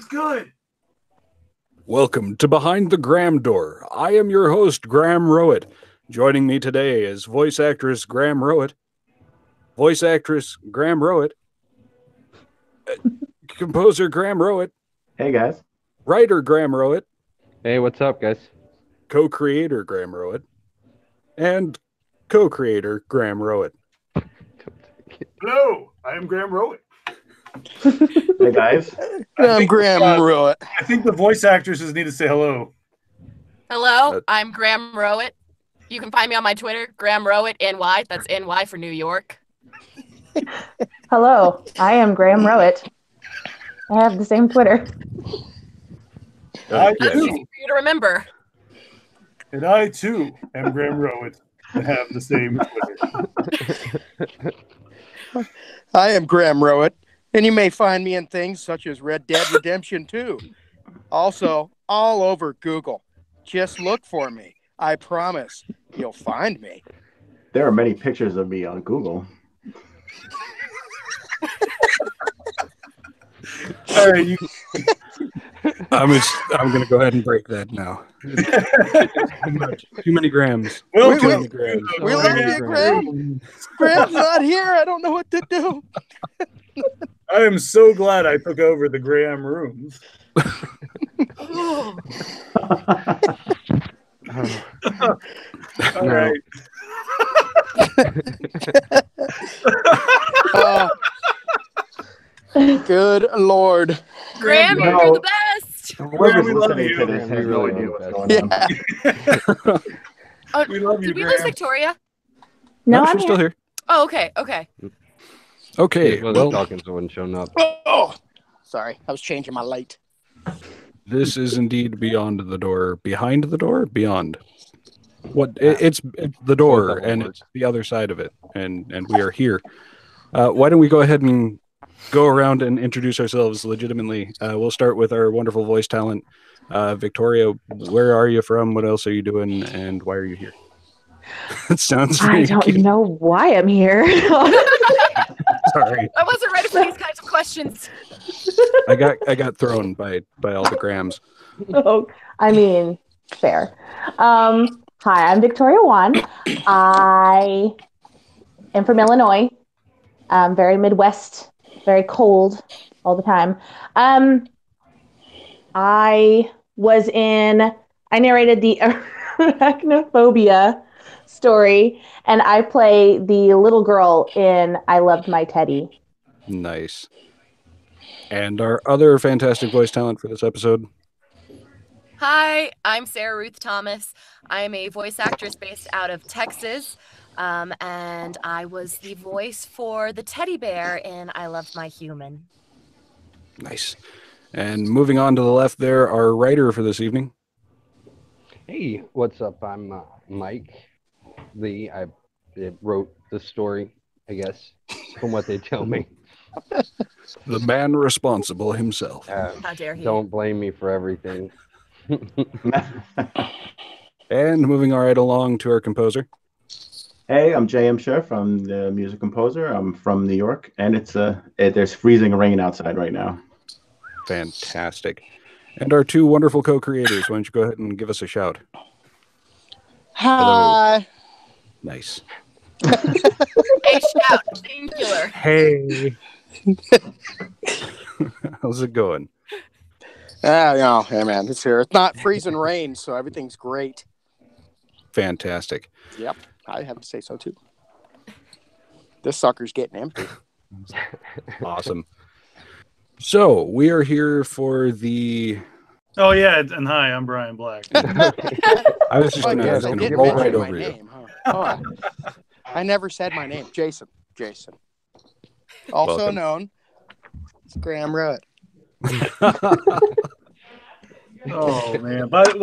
He's good. Welcome to Behind the Graham Door. I am your host, Graham Rowett. Joining me today is voice actress Graham Rowett, voice actress Graham Rowett, composer Graham Rowett. Hey, guys. Writer Graham Rowett. Hey, what's up, guys? Co-creator Graham Rowett. And co-creator Graham Rowett. Hello, I am Graham Rowett. Hey, guys. I'm Graham Rowett. I think the voice actresses need to say hello. Hello, I'm Graham Rowett. You can find me on my Twitter, Graham Rowett NY. That's NY for New York. Hello, I am Graham Rowett. I have the same Twitter. That's easy for you to remember. And I, too, am Graham Rowett and have the same Twitter. I am Graham Rowett, and you may find me in things such as Red Dead Redemption 2. Also, all over Google. Just look for me. I promise you'll find me. There are many pictures of me on Google. All right, I'm going to go ahead and break that now. Too many grams. Welcome. Too many grams. We love you, Graham. Graham's not here. I don't know what to do. I am so glad I took over the Graham rooms. All right. Good Lord. Graham, No. you're the best. Whoever's we love listening you. to this has no really idea love what's that. going on. Oh, We love you, did we Graham. lose Victoria? No, I'm she's still here. Oh, okay, okay. Okay, He wasn't well, talking, so wasn't showing up. Oh, sorry. I was changing my light. this is indeed beyond the door. Behind the door? Beyond. What? It's the door, Both of them and work. it's the other side of it, and we are here. Why don't we go ahead and go around and introduce ourselves legitimately? We'll start with our wonderful voice talent. Victoria, where are you from? What else are you doing? And why are you here? It sounds I very don't cute. know why I'm here. Sorry. I wasn't ready for these kinds of questions. I got thrown by all the grams. Oh, I mean, fair. Hi, I'm Victoria Juan. I am from Illinois. Very Midwest, very cold all the time. I narrated the arachnophobia story, and I play the little girl in I Loved My Teddy. Nice. And our other fantastic voice talent for this episode. Hi, I'm Sarah Ruth Thomas. I am a voice actress based out of Texas. And I was the voice for the teddy bear in I Loved My Human. Nice. And moving on to the left there, our writer for this evening. Hey, what's up? I'm Mike. I wrote the story, I guess, from what they tell me. The man responsible himself. How dare he? Don't blame me for everything. And moving right along to our composer. Hey, I'm JM Scherf. I'm the music composer. I'm from New York, and there's freezing rain outside right now. Fantastic. And our two wonderful co-creators. Why don't you go ahead and give us a shout? Hi. Nice. A shout, singular. Hey. How's it going? Hey, man, it's here. It's not freezing rain, so everything's great. Fantastic. Yep, I have to say so, too. This sucker's getting empty. Awesome. So we are here for the... Oh, yeah, and hi, I'm Brian Black. I was just Oh, going yeah, to they did roll mention right my over you. name, huh? Oh, I never said my name. Jason. Also Welcome. known as Graham Rowett. Oh man! By the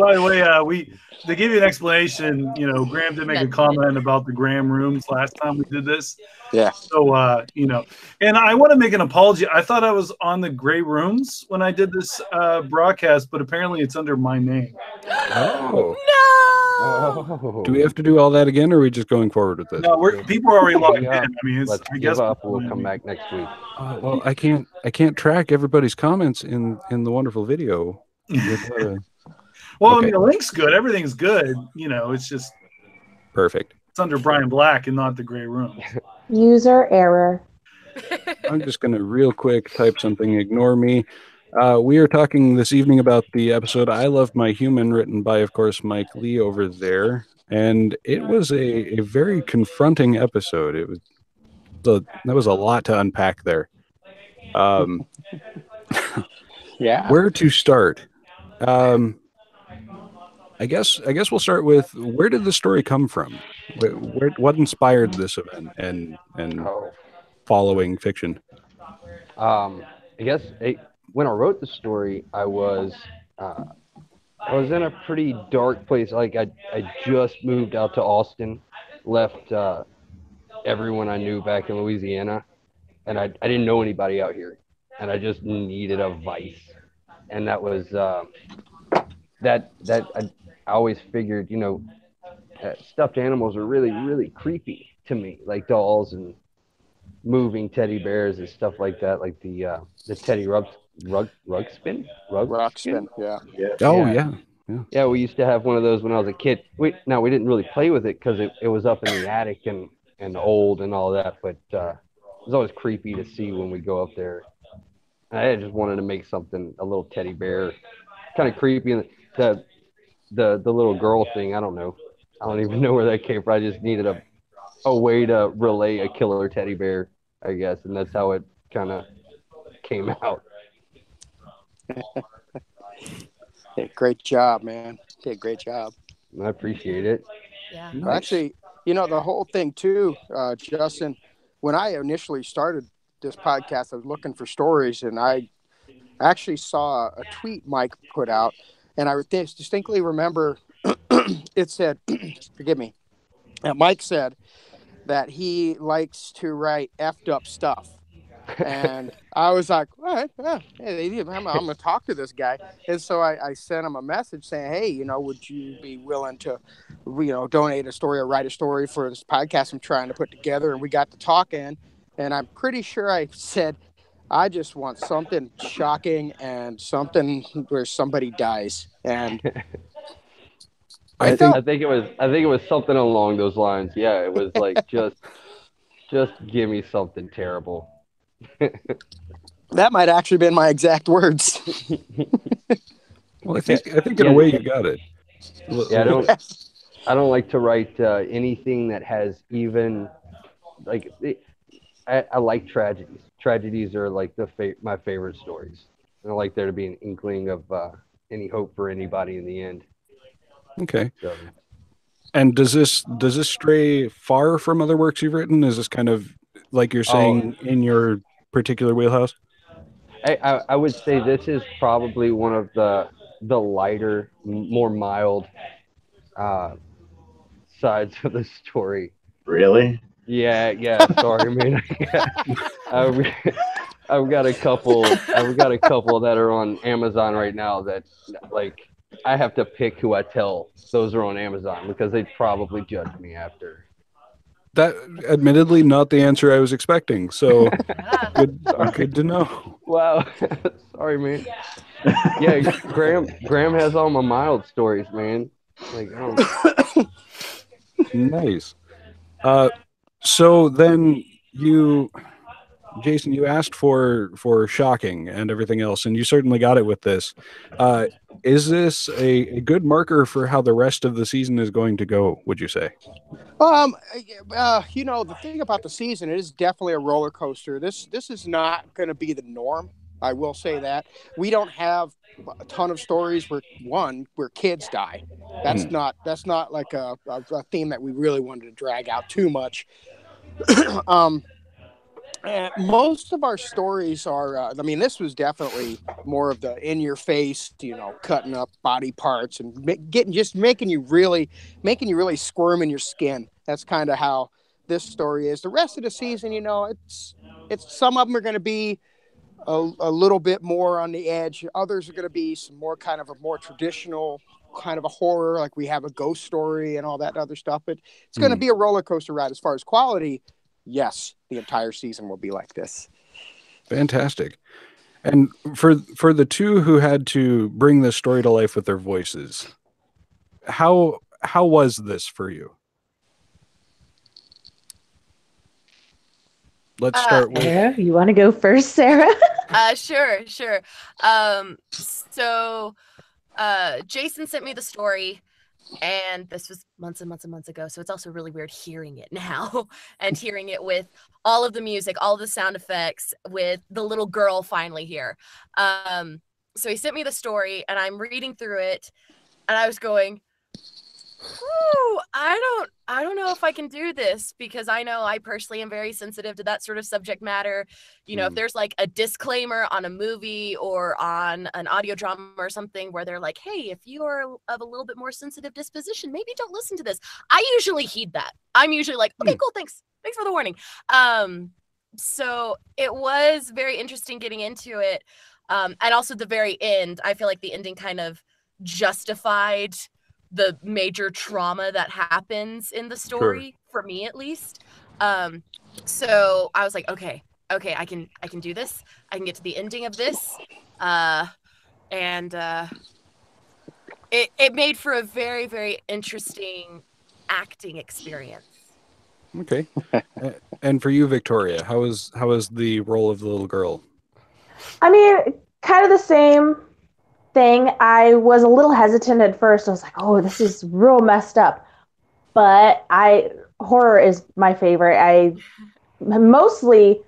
way, to give you an explanation, Graham did make a comment about the Graham rooms last time we did this. Yeah. So and I want to make an apology. I thought I was on the Gray Rooms when I did this broadcast, but apparently it's under my name. Oh. No. Oh. Do we have to do all that again, or are we just going forward with this? No, people are already logged in. Yeah. I mean, Let's I give guess up. We'll come back next week. Well, I can't track everybody's comments in the wonderful video. Well, Okay. I mean, the link's good. Everything's good. It's just Perfect. it's under Brian Black and not the Gray Rooms. User error. I'm just going to real quick type something. Ignore me. We are talking this evening about the episode I Love My Human, written by, of course, Mike Lee over there. And it was a very confronting episode. That was a lot to unpack there. Yeah. Where to start? I guess we'll start with, where did the story come from? What inspired this event and Oh. following fiction? I guess when I wrote the story, I was in a pretty dark place. Like I just moved out to Austin, left everyone I knew back in Louisiana, and I didn't know anybody out here, and I just needed a vice, and that was that I always figured, stuffed animals are really, really creepy to me, like dolls and moving teddy bears and stuff like that, like the teddy Ruxpin. Yeah. Oh, Yeah. yeah. Yeah, we used to have one of those when I was a kid. We didn't really play with it because it was up in the attic and old and all that, but it was always creepy to see when we go up there. I just wanted to make something, a little teddy bear, kind of creepy. And the little girl thing, I don't know. I don't even know where that came from. I just needed a way to relay a killer teddy bear, I guess, and that's how it kind of came out. Hey, great job, man. Did great job. I appreciate it. Yeah. Nice. Actually, the whole thing too, Justin, when I initially started this podcast, I was looking for stories, and I actually saw a tweet Mike put out, and I distinctly remember it said, forgive me, Mike said that he likes to write effed up stuff. And I was like, all right, yeah, I'm going to talk to this guy. And so I sent him a message saying, hey, would you be willing to, donate a story or write a story for this podcast I'm trying to put together? And we got to talking, and I'm pretty sure I said, I just want something shocking and something where somebody dies. And I think I think it was something along those lines. Yeah, it was like just give me something terrible. that might actually been my exact words. well, I think in a way you got it. Yeah, I don't like to write anything that has even like I like tragedies. Tragedies are like my favorite stories. I like there to be an inkling of any hope for anybody in the end. Okay. So, And does this stray far from other works you've written? Is this kind of, like you're saying, in your particular wheelhouse? I would say this is probably one of the lighter, more mild sides of the story. Really? Yeah. Sorry, man. I've got a couple that are on Amazon right now that, like, I have to pick who I tell those are on Amazon because they'd probably judge me after. That, admittedly, not the answer I was expecting. So good to know. Wow. Sorry, man. Yeah, Graham has all my mild stories, man. Like, Nice. So then Jason, you asked for shocking and everything else, and you certainly got it with this. Is this a good marker for how the rest of the season is going to go, would you say? The thing about the season, it is definitely a roller coaster. This is not going to be the norm. I will say that we don't have a ton of stories where kids die. That's not like a theme that we really wanted to drag out too much. Most of our stories are, I mean, this was definitely more of the in your face, cutting up body parts and making you really squirm in your skin. That's kind of how this story is. The rest of the season, it's some of them are going to be a little bit more on the edge. Others are going to be some more kind of a more traditional kind of a horror, like we have a ghost story and all that other stuff. But it's going to be a roller coaster ride as far as quality. Yes, the entire season will be like this. Fantastic. And for the two who had to bring this story to life with their voices, how was this for you? Let's start with Sarah. You want to go first, Sarah? Sure. So Jason sent me the story, and this was months and months and months ago. So it's also really weird hearing it now and hearing it with all of the music, all of the sound effects, with the little girl finally here. So he sent me the story, and I'm reading through it, and I was going, "Ooh, I don't know if I can do this," because I know I personally am very sensitive to that sort of subject matter. If there's like a disclaimer on a movie or on an audio drama or something where they're like, "Hey, if you are of a little bit more sensitive disposition, maybe don't listen to this." I usually heed that. I'm usually like, "Okay, cool, thanks for the warning." So it was very interesting getting into it, and also the very end. I feel like the ending kind of justified the major trauma that happens in the story, for me at least. So I was like, okay, I can do this. I can get to the ending of this. And it made for a very, very interesting acting experience. Okay. And for you, Victoria, how was the role of the little girl? I mean, kind of the same thing. I was a little hesitant at first. I was like, "Oh, this is real messed up." But horror is my favorite. I mostly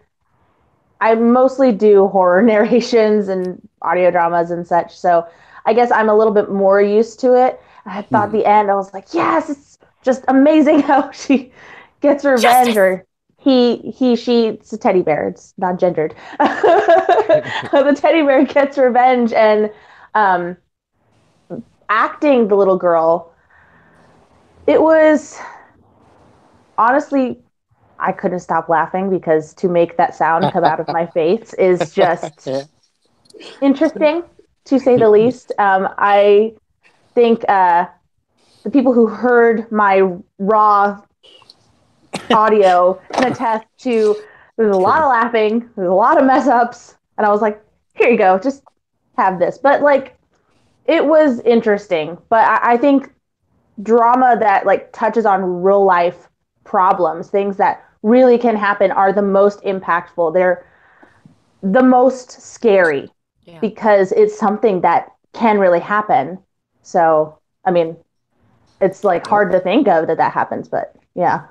do horror narrations and audio dramas and such. So I guess I'm a little bit more used to it. I thought the end, I was like, yes, it's just amazing how she gets revenge. Justice! Or she, it's a teddy bear. It's not gendered. The teddy bear gets revenge, and acting the little girl, it was honestly, I couldn't stop laughing, because to make that sound come out of my face is just interesting, to say the least. I think the people who heard my raw audio can attest to, there's a lot of laughing, there's a lot of mess ups, and I was like, here you go, just have this. But like, it was interesting. But I think drama that like touches on real life problems, things that really can happen, are the most impactful. They're the most scary, because it's something that can really happen. So, I mean, it's like hard to think of that happens, but yeah.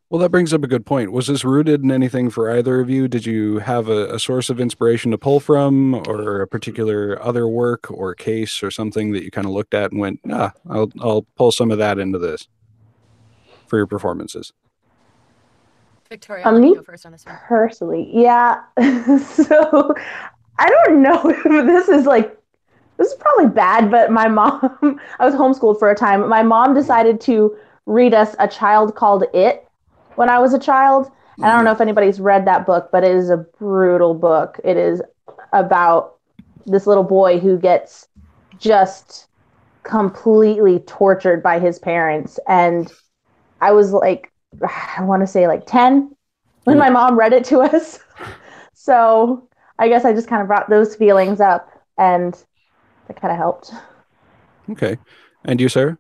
Well, that brings up a good point. Was this rooted in anything for either of you? Did you have a source of inspiration to pull from, or a particular other work or case or something that you kind of looked at and went, I'll pull some of that into this for your performances? Victoria, I'll let you go first on this one. Personally, yeah. So I don't know if this is probably bad, but my mom, I was homeschooled for a time. My mom decided to read us A Child Called It when I was a child. And I don't know if anybody's read that book, but it is a brutal book. It is about this little boy who gets just completely tortured by his parents. And I was like, I want to say like 10 when my mom read it to us. So I guess I just kind of brought those feelings up, and that kind of helped. Okay. And you, Sarah?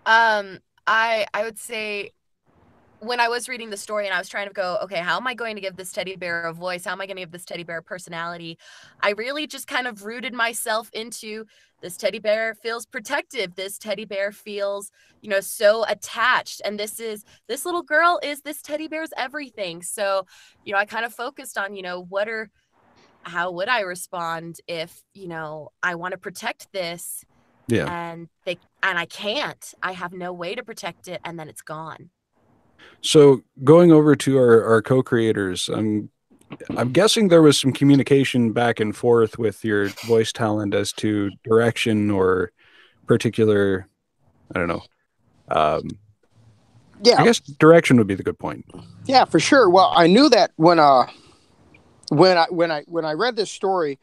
I would say, when I was reading the story and I was trying to go, okay, how am I going to give this teddy bear a voice? How am I going to give this teddy bear a personality? I really just kind of rooted myself into, this teddy bear feels protective. This teddy bear feels, so attached. And this little girl is this teddy bear's everything. So, I kind of focused on, how would I respond if, I want to protect this, and I can't. I have no way to protect it, and then it's gone. So going over to our co-creators, I'm guessing there was some communication back and forth with your voice talent as to direction or particular, I don't know. Yeah, I guess direction would be the good point. yeah, for sure. Well, I knew that when I read this story,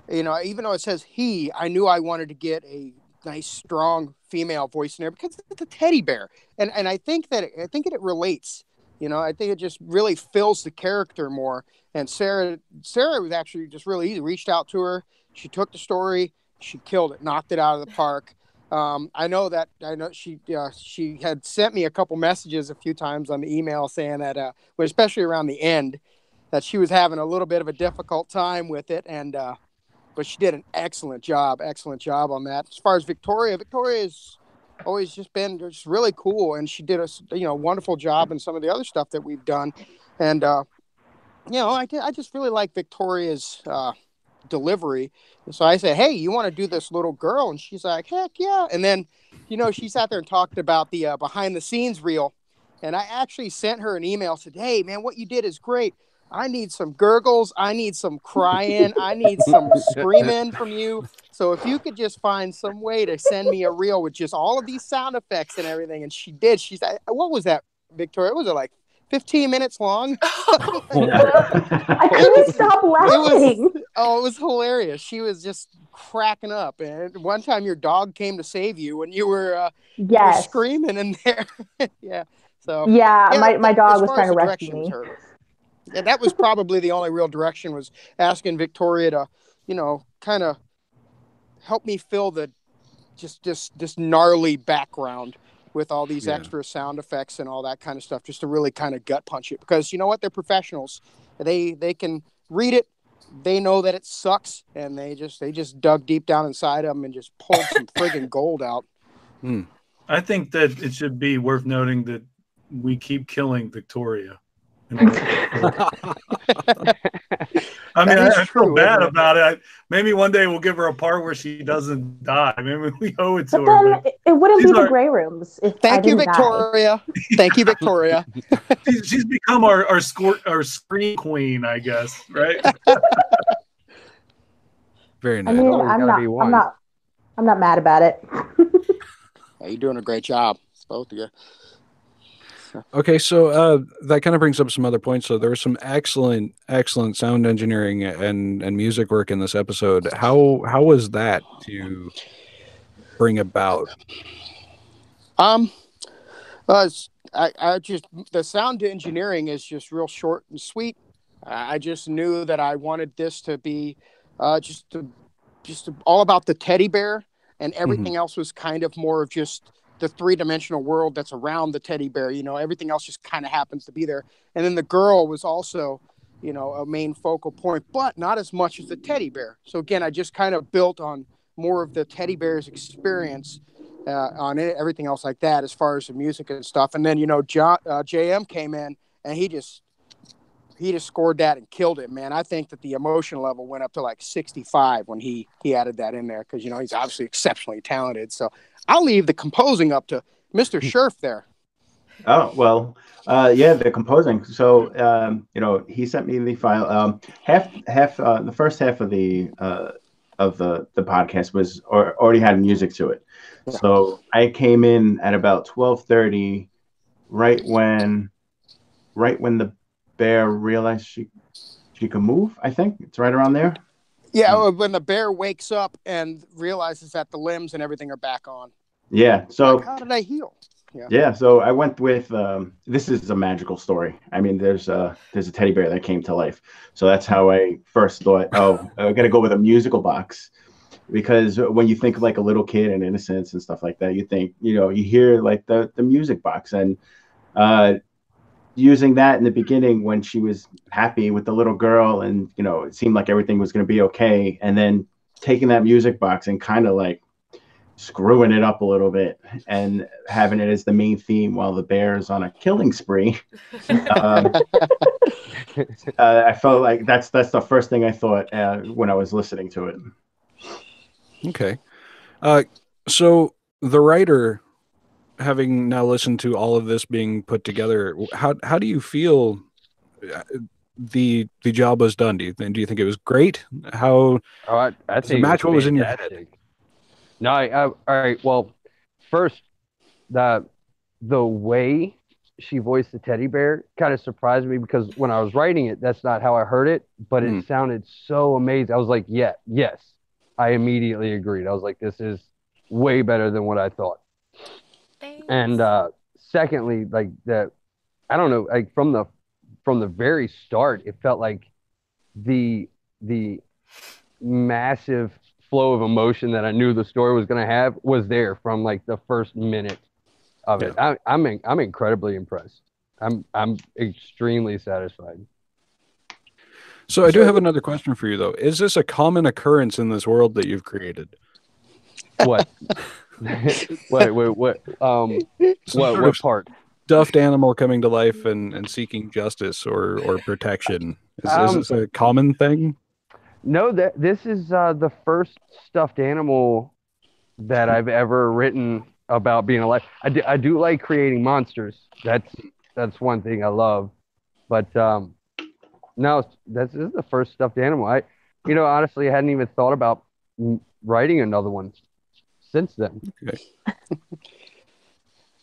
you know, even though it says he, I knew I wanted to get a nice, strong female voice in there because it's a teddy bear, and I think that it relates. You know, I think it just really fills the character more. And Sarah was actually just really easy. Reached out to her, she took the story, she killed it, knocked it out of the park. I know she had sent me a couple messages a few times on the email saying that, especially around the end, that she was having a little bit of a difficult time with it, and but she did an excellent job on that. As far as Victoria's always just been just really cool, and she did a wonderful job in some of the other stuff that we've done, and I just really like Victoria's delivery. So I said, hey, you want to do this little girl? And she's like, heck yeah. And then she sat there and talked about the behind the scenes reel, and I actually sent her an email, said, hey man, what you did is great. I need some gurgles. I need some crying. I need some screaming from you. So if you could just find some way to send me a reel with just all of these sound effects and everything. And she did. She's like, what was that, Victoria? Was it like 15 minutes long? I couldn't stop laughing. It was hilarious. She was just cracking up. And one time your dog came to save you when you were, yes, screaming in there. Yeah. So my dog was trying to rescue me. And that was probably the only real direction, was asking Victoria to, kind of help me fill the just this gnarly background with all these extra sound effects and all that kind of stuff, just to really kind of gut punch it. Because you know what? They're professionals. They can read it. They know that it sucks, and they just dug deep down inside them and just pulled some friggin' gold out. I think that it should be worth noting that we keep killing Victoria. I mean, I feel bad about it. Maybe one day we'll give her a part where she doesn't die. Maybe we owe it to her. Then it wouldn't be the Grey Rooms. Thank you, Victoria. Thank you, Victoria. She's become our screen queen, I guess. Right? Very nice. I mean, I'm not mad about it. Yeah, you're doing a great job, both of you. Okay, so that kind of brings up some other points. So there was some excellent sound engineering and music work in this episode. How was that to bring about? I just, the sound engineering is just real short and sweet. I just knew that I wanted this to be just all about the teddy bear, and everything else was kind of more of just the three-dimensional world that's around the teddy bear. Everything else just kind of happens to be there. And then the girl was also, a main focal point, but not as much as the teddy bear. So again, I just kind of built on more of the teddy bear's experience on everything else like that, as far as the music and stuff. And then, JM came in, and he just scored that and killed it, man. I think that the emotion level went up to like 65 when he added that in there, because, he's obviously exceptionally talented. So I'll leave the composing up to Mr. Scherf there. Oh, well, the composing. So, he sent me the file. The first half of the podcast was already had music to it. Yeah. So I came in at about 12:30, right when the bear realized she could move. I think it's right around there. Yeah, when the bear wakes up and realizes that the limbs and everything are back on. Yeah. So how did I heal? Yeah. So I went with this is a magical story. I mean, there's a teddy bear that came to life. So that's how I first thought, oh, I got to go with a musical box, because when you think of like a little kid and innocence and stuff like that, you think, you hear like the music box, and using that in the beginning when she was happy with the little girl, and it seemed like everything was going to be okay, and then taking that music box and kind of like screwing it up a little bit and having it as the main theme while the bear is on a killing spree. I felt like that's the first thing I thought when I was listening to it. Okay. So the writer, having now listened to all of this being put together, how do you feel the job was done? Do you think it was great? How I as a think match, it what was in your fantastic. head? No, all right. Well, first, the way she voiced the teddy bear kind of surprised me because when I was writing it, that's not how I heard it, but it sounded so amazing. I was like, yeah, yes. I immediately agreed. I was like, this is way better than what I thought. Thanks. And secondly, like that, I don't know, like from the very start, it felt like the massive flow of emotion that I knew the story was going to have was there from like the first minute of it. I'm incredibly impressed. I'm extremely satisfied. So I do have another question for you, though. Is this a common occurrence in this world that you've created? What? Wait, what? What part? Stuffed animal coming to life and seeking justice or protection. Is this a common thing? No, this is the first stuffed animal that I've ever written about being alive. I do like creating monsters. That's one thing I love. But no, this is the first stuffed animal. Honestly, I hadn't even thought about writing another one since then. Okay.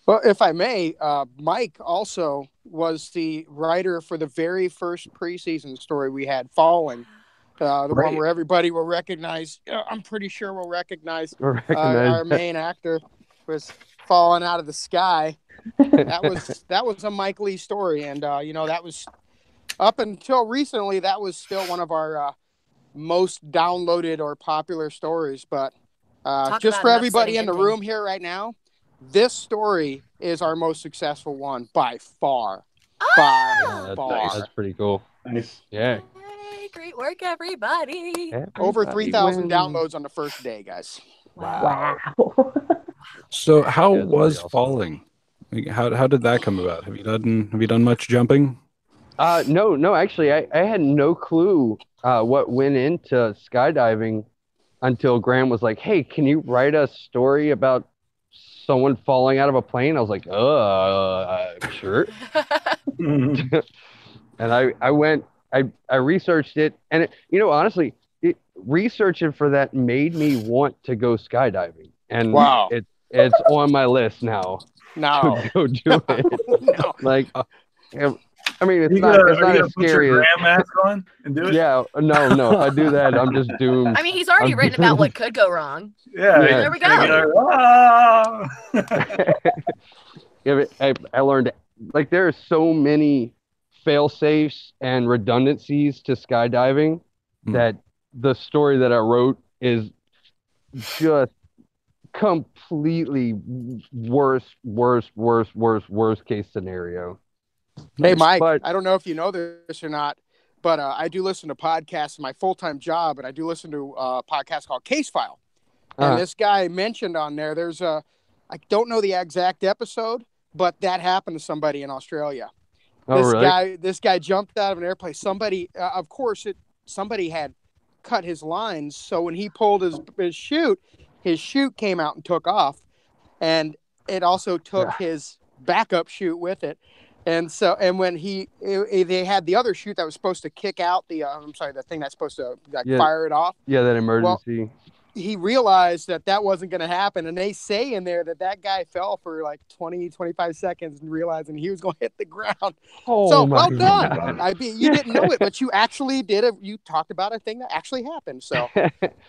Well, if I may, Mike also was the writer for the very first preseason story we had, Falling. The one where everybody will recognize, I'm pretty sure we'll recognize our main actor was falling out of the sky. That was a Mike Lee story. And, that was up until recently, that was still one of our most downloaded or popular stories. But just for everybody in the room here right now, this story is our most successful one by far. By far. Nice. That's pretty cool. Nice. Yeah. Hey, great work, everybody. Over 3,000 downloads on the first day, guys. Wow. So how was Falling? Like, how did that come about? Have you done much jumping? No, actually, I had no clue what went into skydiving until Graham was like, "Hey, can you write a story about someone falling out of a plane?" I was like, sure. And I went, I researched it, and honestly, researching for that made me want to go skydiving, and wow, it's on my list now. No, to go do it. No. Like, I mean, it's you not as put scary your as Graham mask on and do it. Yeah, no. If I do that, I'm just doomed. I mean, he's already written about what could go wrong. Yeah, there we go. Yeah, I learned like there are so many fail safes and redundancies to skydiving that the story that I wrote is just completely worst case scenario. Hey, Mike, I don't know if you know this or not, but I do listen to podcasts in my full-time job, and I do listen to a podcast called Case File. And this guy mentioned on there, I don't know the exact episode, but that happened to somebody in Australia. This guy jumped out of an airplane. Somebody, of course, somebody had cut his lines. So when he pulled his chute came out and took off, and it also took his backup chute with it. And so, and when they had the other chute that was supposed to kick out the thing that's supposed to fire it off. Yeah, that emergency. Well, he realized that wasn't going to happen. And they say in there that guy fell for like 20, 25 seconds and realizing he was going to hit the ground. So well done. You didn't know it, but you actually you talked about a thing that actually happened. So,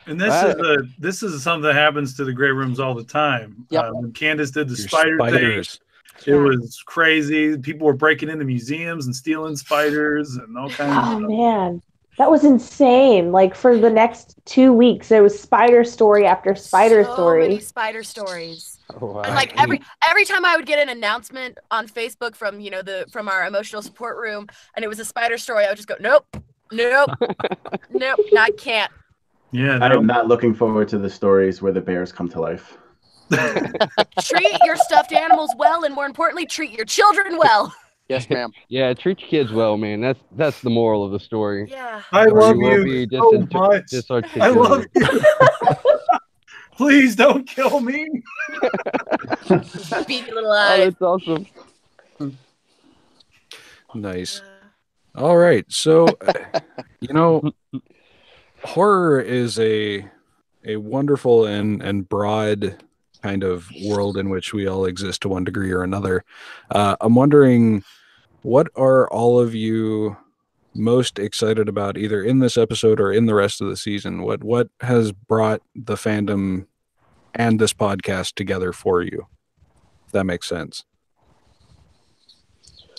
and this is something that happens to the Grey Rooms all the time. Yep. When Candace did the spider thing, it was crazy. People were breaking into museums and stealing spiders and all kinds of stuff. Man. That was insane. Like for the next 2 weeks, there was spider story after spider story. So many spider stories. Oh, wow. And like every time I would get an announcement on Facebook from from our emotional support room, and it was a spider story, I would just go, nope, I can't. Yeah, I am not looking forward to the stories where the bears come to life. Treat your stuffed animals well, and more importantly, treat your children well. Yes, ma'am. Yeah, treat your kids well, man. That's the moral of the story. Yeah. I love you so much. I love you. Please don't kill me. Beady little eyes. Oh, that's awesome. Nice. All right. So, you know, horror is a wonderful and broad kind of world in which we all exist to one degree or another. I'm wondering, what are all of you most excited about, either in this episode or in the rest of the season? What has brought the fandom and this podcast together for you? If that makes sense.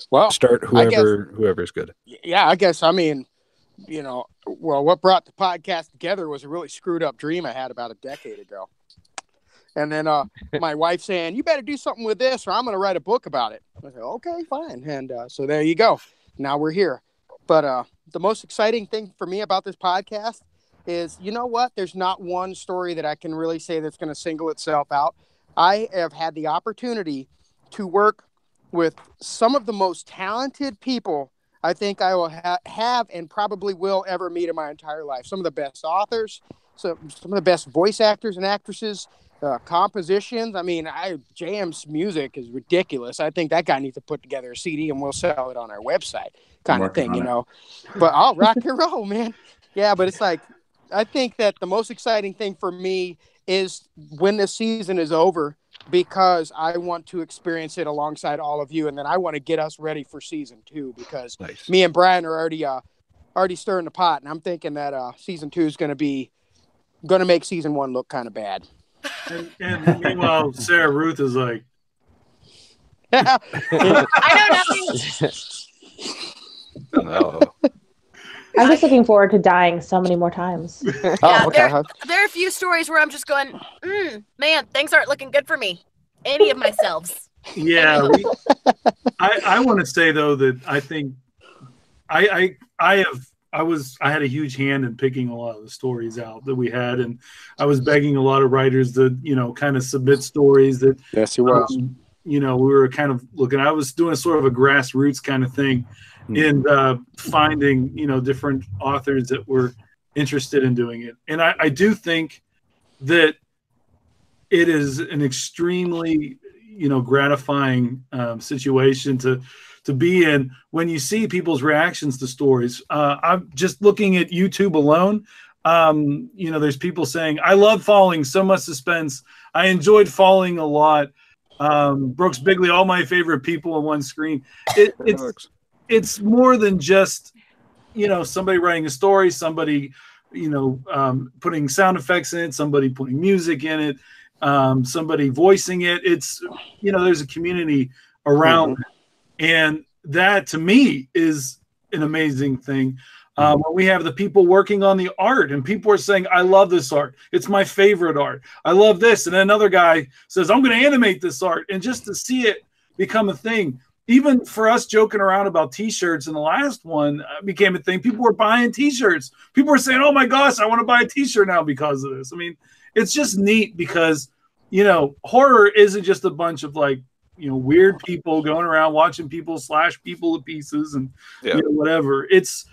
Well, Start whoever's good. yeah, I guess, I mean, what brought the podcast together was a really screwed up dream I had about a decade ago. And then my wife saying, you better do something with this or I'm going to write a book about it. I said, okay, fine. And so there you go. Now we're here. But the most exciting thing for me about this podcast is, you know what? There's not one story that I can really say that's going to single itself out. I have had the opportunity to work with some of the most talented people I think I will have and probably will ever meet in my entire life. Some of the best authors, some of the best voice actors and actresses, compositions. I mean, JM's music is ridiculous. I think that guy needs to put together a CD and we'll sell it on our website, kind of thing, But I'll rock and roll, man. Yeah, but it's like, I think that the most exciting thing for me is when this season is over, because I want to experience it alongside all of you. And then I want to get us ready for season 2, because me and Brian are already stirring the pot. And I'm thinking that season 2 is going to make season 1 look kind of bad. And meanwhile, Sarah Ruth is like, I don't know. No. I'm just looking forward to dying so many more times. Yeah, there are a few stories where I'm just going, man, things aren't looking good for me. Any of myself. Yeah. I want to say though that I think I had a huge hand in picking a lot of the stories out that we had, and I was begging a lot of writers to, kind of submit stories that yes, he was. We were kind of looking. I was doing sort of a grassroots kind of thing. And finding, different authors that were interested in doing it. And I do think that it is an extremely, gratifying situation to be in when you see people's reactions to stories. I'm just looking at YouTube alone. There's people saying, I love Falling, so much suspense. I enjoyed Falling a lot. Brooks Bigley, all my favorite people on one screen. It's more than just, somebody writing a story, somebody, putting sound effects in it, somebody putting music in it, somebody voicing it. It's, there's a community around it. And that to me is an amazing thing. When we have the people working on the art and people are saying, I love this art. It's my favorite art. I love this. And then another guy says, I'm going to animate this art. And just to see it become a thing. Even for us joking around about T-shirts in the last one became a thing. People were buying T-shirts. People were saying, oh, my gosh, I want to buy a T-shirt now because of this. I mean, it's just neat because, horror isn't just a bunch of weird people going around watching people slash people to pieces and whatever. It's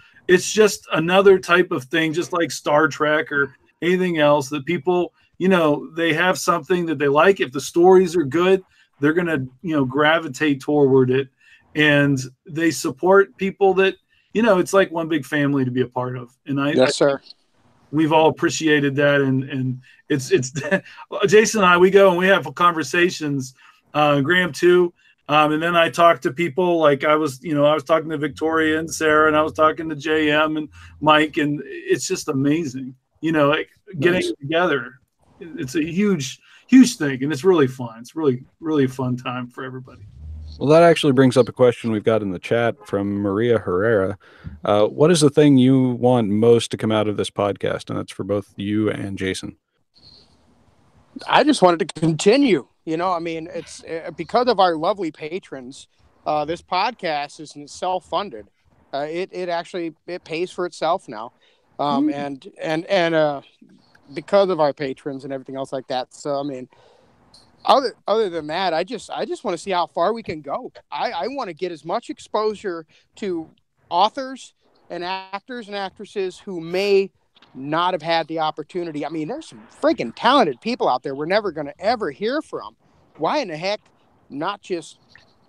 just another type of thing, just like Star Trek or anything else that people, they have something that they like. If the stories are good, they're going to, gravitate toward it, and they support people that, it's like one big family to be a part of. And yes, sir. We've all appreciated that. And it's Jason and I, we go and we have conversations, Graham too. And then I talk to people like I was talking to Victoria and Sarah, and I was talking to JM and Mike, and it's just amazing, getting together. It's a huge thing, and it's really fun. It's really, really a fun time for everybody. Well, that actually brings up a question we've got in the chat from Maria Herrera. What is the thing you want most to come out of this podcast? And that's for both you and Jason. I just wanted to continue. It's because of our lovely patrons. This podcast isn't self-funded. It pays for itself now. And because of our patrons and everything else like that. So, other than that, I just want to see how far we can go. I want to get as much exposure to authors and actors and actresses who may not have had the opportunity. There's some freaking talented people out there we're never going to ever hear from. Why in the heck not just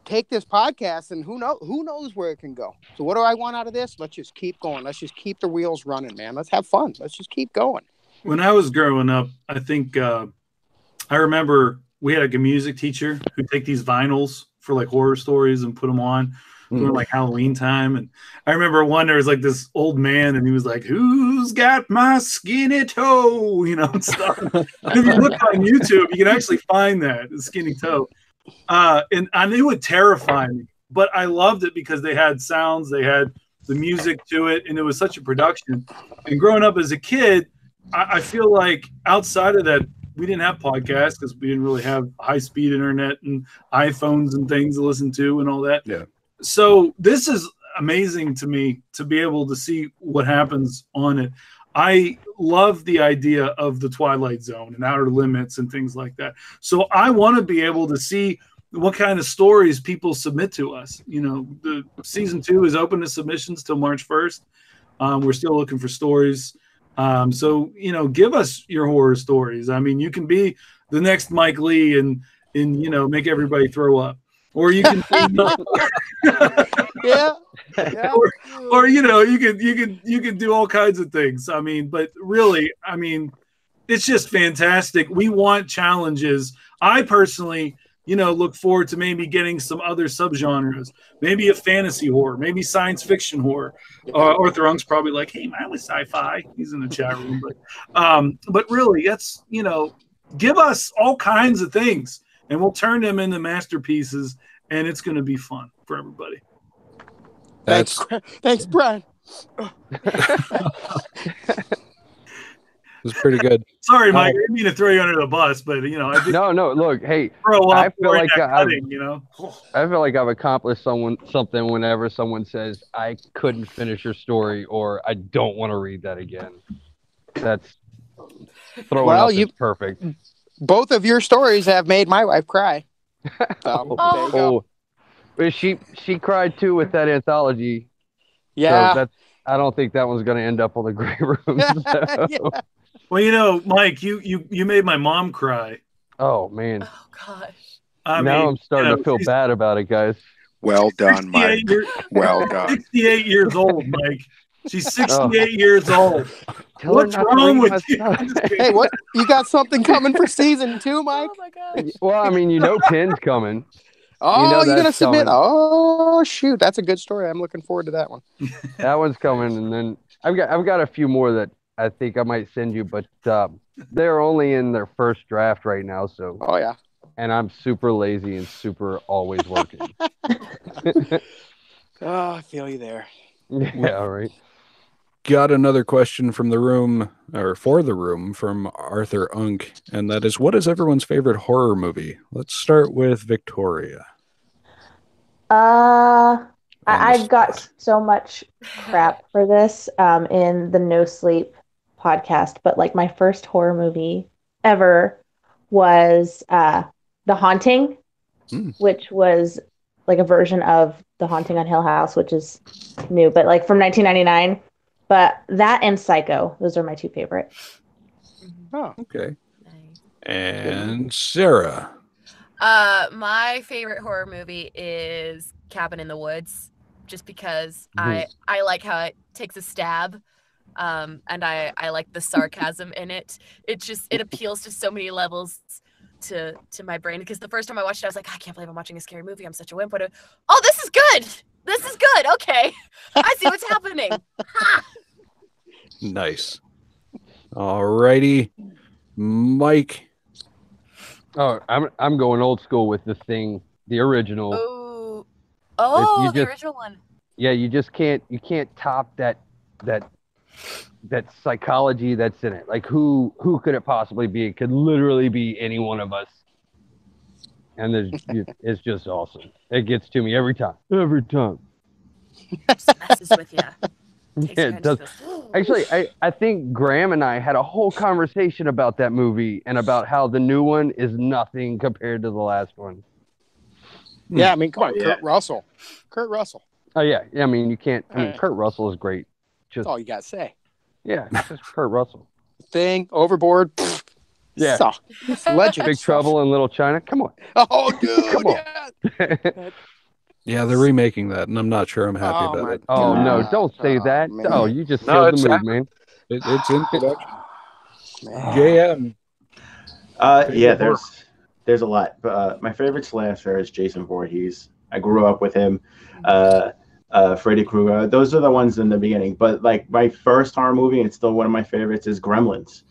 take this podcast, and who knows where it can go. So what do I want out of this? Let's just keep going. Let's just keep the wheels running, man. Let's have fun. Let's just keep going. When I was growing up, I think I remember we had like a music teacher who'd take these vinyls for like horror stories and put them on during like Halloween time. And I remember one, there was like this old man and he was like, "Who's got my skinny toe?" You know, and stuff. And if you look on YouTube, you can actually find that, the skinny toe. And I knew it would terrify me, but I loved it because they had sounds, they had the music to it, and it was such a production. And growing up as a kid, I feel like outside of that, we didn't have podcasts because we didn't really have high-speed internet and iPhones and things to listen to and all that. Yeah. So this is amazing to me to be able to see what happens on it. I love the idea of the Twilight Zone and Outer Limits and things like that. So I want to be able to see what kind of stories people submit to us. You know, the season 2 is open to submissions till March 1st. We're still looking for stories. So, you know, give us your horror stories. I mean, you can be the next Mike Lee and you know, make everybody throw up. Or you can Yeah. or you know, you can do all kinds of things. I mean, but really, I mean, it's just fantastic. We want challenges. I personally, you know, look forward to maybe getting some other subgenres, maybe a fantasy horror, maybe science fiction horror. Arthur Unk's probably like, "Hey, mine was sci-fi." He's in the chat room, but really, that's, you know, give us all kinds of things, and we'll turn them into masterpieces, and it's going to be fun for everybody. Thanks, Brian. It was pretty good. Sorry, Mike. I didn't mean to throw you under the bus, but you know, I did No. Look, hey, I feel like I feel like I've accomplished something whenever someone says I couldn't finish your story or I don't want to read that again. That's throwing up is perfect. Both of your stories have made my wife cry. So, there you go. But she cried too with that anthology. Yeah. So I don't think that one's going to end up on the Grey Room. So. Yeah. Well, you know, Mike, you made my mom cry. Oh man. Oh gosh. Now I'm starting to feel bad about it, guys. Well done, Mike. Well done. 68 years old, Mike. She's 68 years old. What's wrong with you? Hey, what? You got something coming for season 2, Mike? Oh my gosh. Well, I mean, you know, Pin's coming. Oh, you're gonna submit? Coming. Oh, shoot, that's a good story. I'm looking forward to that one. That one's coming, and then I've got a few more that I think I might send you, but they're only in their first draft right now. So. Oh yeah. And I'm super lazy and super always working. Oh, I feel you there. Yeah, all right. Got another question from the room, or for the room, from Arthur Unk, and that is, what is everyone's favorite horror movie? Let's start with Victoria. I've got so much crap for this in the No Sleep podcast, but like my first horror movie ever was The Haunting, which was like a version of The Haunting on Hill House, which is new, but like from 1999. But that and Psycho, those are my two favorite. Oh, okay. Nice. And Sarah. My favorite horror movie is Cabin in the Woods, just because I like how it takes a stab, and I like the sarcasm in it. It appeals to so many levels to my brain, because the first time I watched it, I was like, I can't believe I'm watching a scary movie. I'm such a wimp. But oh, this is good. This is good. Okay, I see what's happening. Ha! Nice. All righty, Mike. Oh, I'm going old school with The Thing, the original. Oh, the original one. Yeah, you can't top that psychology that's in it. Like who could it possibly be? It could literally be any one of us. And it's just awesome. It gets to me every time. Every time. Just messes with you. Yeah, it does. Actually, I think Graham and I had a whole conversation about that movie and about how the new one is nothing compared to the last one. Yeah, I mean, come on, Kurt Russell. Oh yeah, I mean, you can't. I mean, Kurt Russell is great. That's all you gotta say. Yeah, it's just Kurt Russell. Thing, Overboard. Yeah, legend. Big Trouble in Little China. Come on. Oh, dude. Come on. Yeah, they're remaking that, and I'm not sure I'm happy about it. Oh no, God. don't say that. man. Oh, you just No, killed it's the mood, happening. man. It's in production. Man. JM. Yeah, there's a lot. But my favorite slasher is Jason Voorhees. I grew up with him. Freddy Krueger. Those are the ones in the beginning. But like my first horror movie, and it's still one of my favorites, is Gremlins.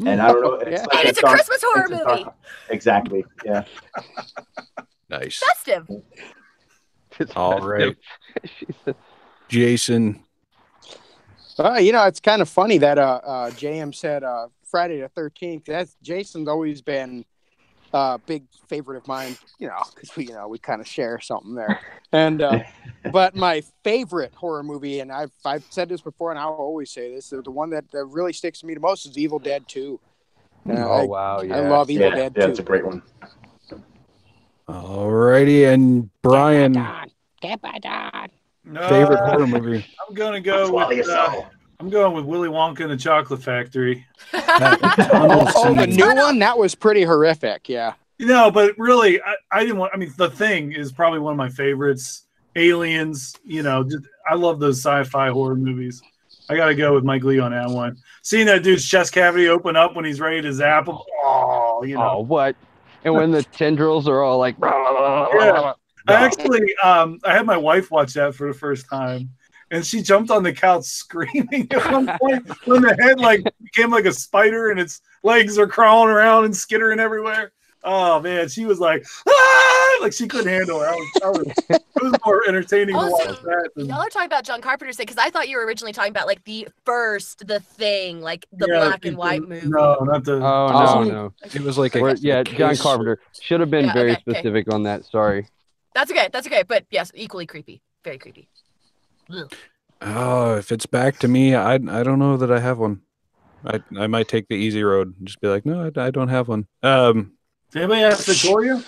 And I don't know. It's Yeah. like And it's a dark- Christmas horror it's a dark- movie. Exactly. Yeah. Nice. Festive. It's All festive. right. She said, Jason. It's kind of funny that JM said Friday the 13th. That's Jason's always been a big favorite of mine, because we kind of share something there. And but my favorite horror movie, and I've said this before, and I'll always say this, the one that really sticks to me the most is Evil Dead 2. oh wow, yeah. I love Evil Dead 2. That's a great one. Alrighty, and Brian. Get by Don. Favorite horror movie. I'm gonna go with I'm going with Willy Wonka and the Chocolate Factory. The new one, that was pretty horrific. Yeah. But really, I didn't want. I mean, The Thing is probably one of my favorites. Aliens, I love those sci-fi horror movies. I got to go with Mike Lee on that one. Seeing that dude's chest cavity open up when he's ready to zap him. Oh, what? And when the tendrils are all like. Yeah. I had my wife watch that for the first time, and she jumped on the couch screaming at one point when the head became like a spider and its legs are crawling around and skittering everywhere. Oh man, she was like, ah! Like she couldn't handle it. It was more entertaining to watch that. Y'all are talking about John Carpenter's Thing, because I thought you were originally talking about like The Thing, like the black and white movie. No, not the. Oh no. It was like John Carpenter should have been very specific on that. Sorry. That's okay. But yes, equally creepy. Very creepy. Ugh. Oh, if it's back to me, I don't know that I have one. I might take the easy road and just be like, no, I don't have one. Did anybody ask Victoria?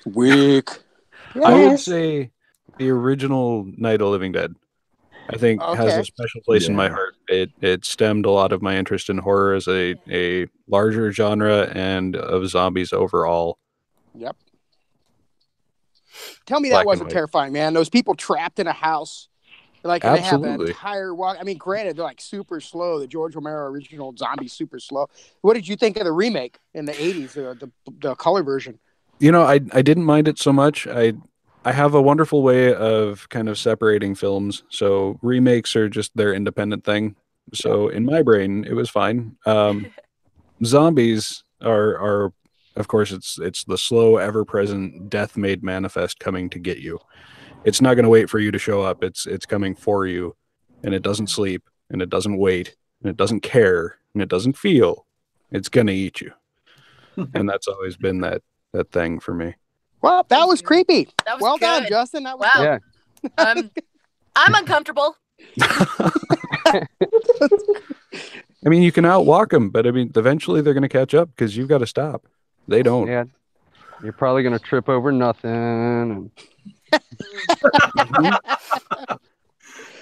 Weak. I would say the original Night of the Living Dead. I think has a special place in my heart. It stemmed a lot of my interest in horror as a larger genre and of zombies overall. Yep. Tell me that wasn't terrifying, man. Those people trapped in a house, and they have an entire walk. I mean, granted, they're like super slow. The George Romero original Zombie super slow. What did you think of the remake in the 80s, the color version? I didn't mind it so much. I have a wonderful way of kind of separating films. So remakes are just their independent thing. So in my brain, it was fine. Zombies are of course, it's the slow, ever-present death made manifest coming to get you. It's not going to wait for you to show up. It's coming for you, and it doesn't sleep, and it doesn't wait, and it doesn't care, and it doesn't feel. It's going to eat you, and that's always been that thing for me. Well, that was creepy. That was well good. done, Justin. That was wow. good. I'm uncomfortable. I mean, you can outwalk them, but I mean, eventually they're going to catch up because you've got to stop. They don't. Yeah, you're probably going to trip over nothing.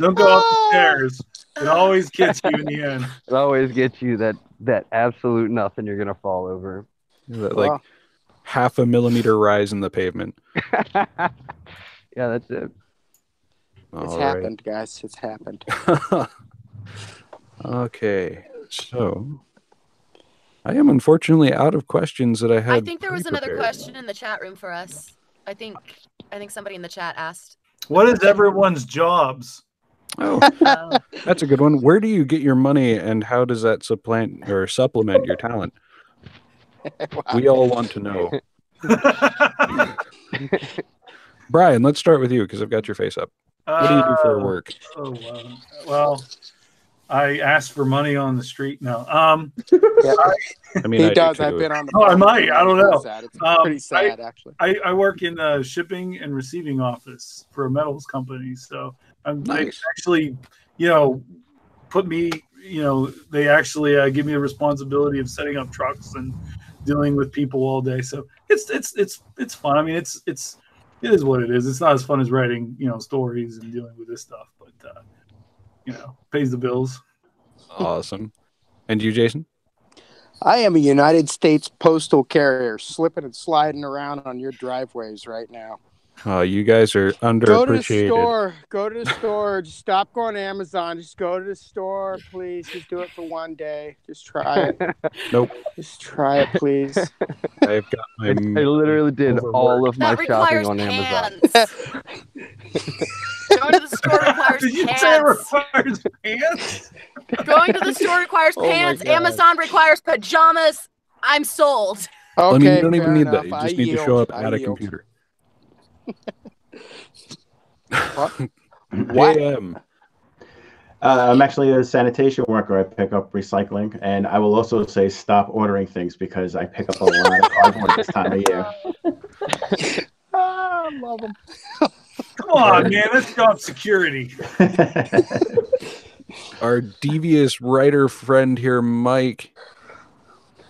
Don't go up the stairs. It always gets you in the end. It always gets you that absolute nothing you're going to fall over. Like half a millimeter rise in the pavement. Yeah, that's it. It's happened, guys. It's happened. Okay, so I am unfortunately out of questions that I had. I think there was another question in the chat room for us. I think somebody in the chat asked. What is everyone's jobs? Oh, that's a good one. Where do you get your money, and how does that supplement your talent? Wow. We all want to know. Brian, let's start with you because I've got your face up. What do you do for work? Oh, well, I ask for money on the street now. I mean, he does. I've been on the. I might. I don't know. It's pretty sad, actually. I work in the shipping and receiving office for a metals company. So they actually, put me. They actually give me the responsibility of setting up trucks and dealing with people all day. So it's fun. I mean, it is what it is. It's not as fun as writing, stories and dealing with this stuff, but pays the bills. Awesome. And you, Jason? I am a United States postal carrier, slipping and sliding around on your driveways right now. You guys are underappreciated. Go to the store. Go to the store. Just stop going to Amazon. Just go to the store, please. Just do it for one day. Just try it. Nope. Just try it, please. I've got my. I literally did all of my That shopping requires on Amazon. pants. Going to the store requires Did you pants. say it requires pants? Going to the store requires Oh my pants. God. Amazon requires pajamas. I'm sold. I mean, Okay, you don't even fair need enough. that. You I just need to yield. show up I at a yield. computer. What? JM. I'm actually a sanitation worker. I pick up recycling, and I will also say stop ordering things because I pick up a lot of cardboard this time of year. I love them. Come on, man. That's job security. Our devious writer friend here, Mike.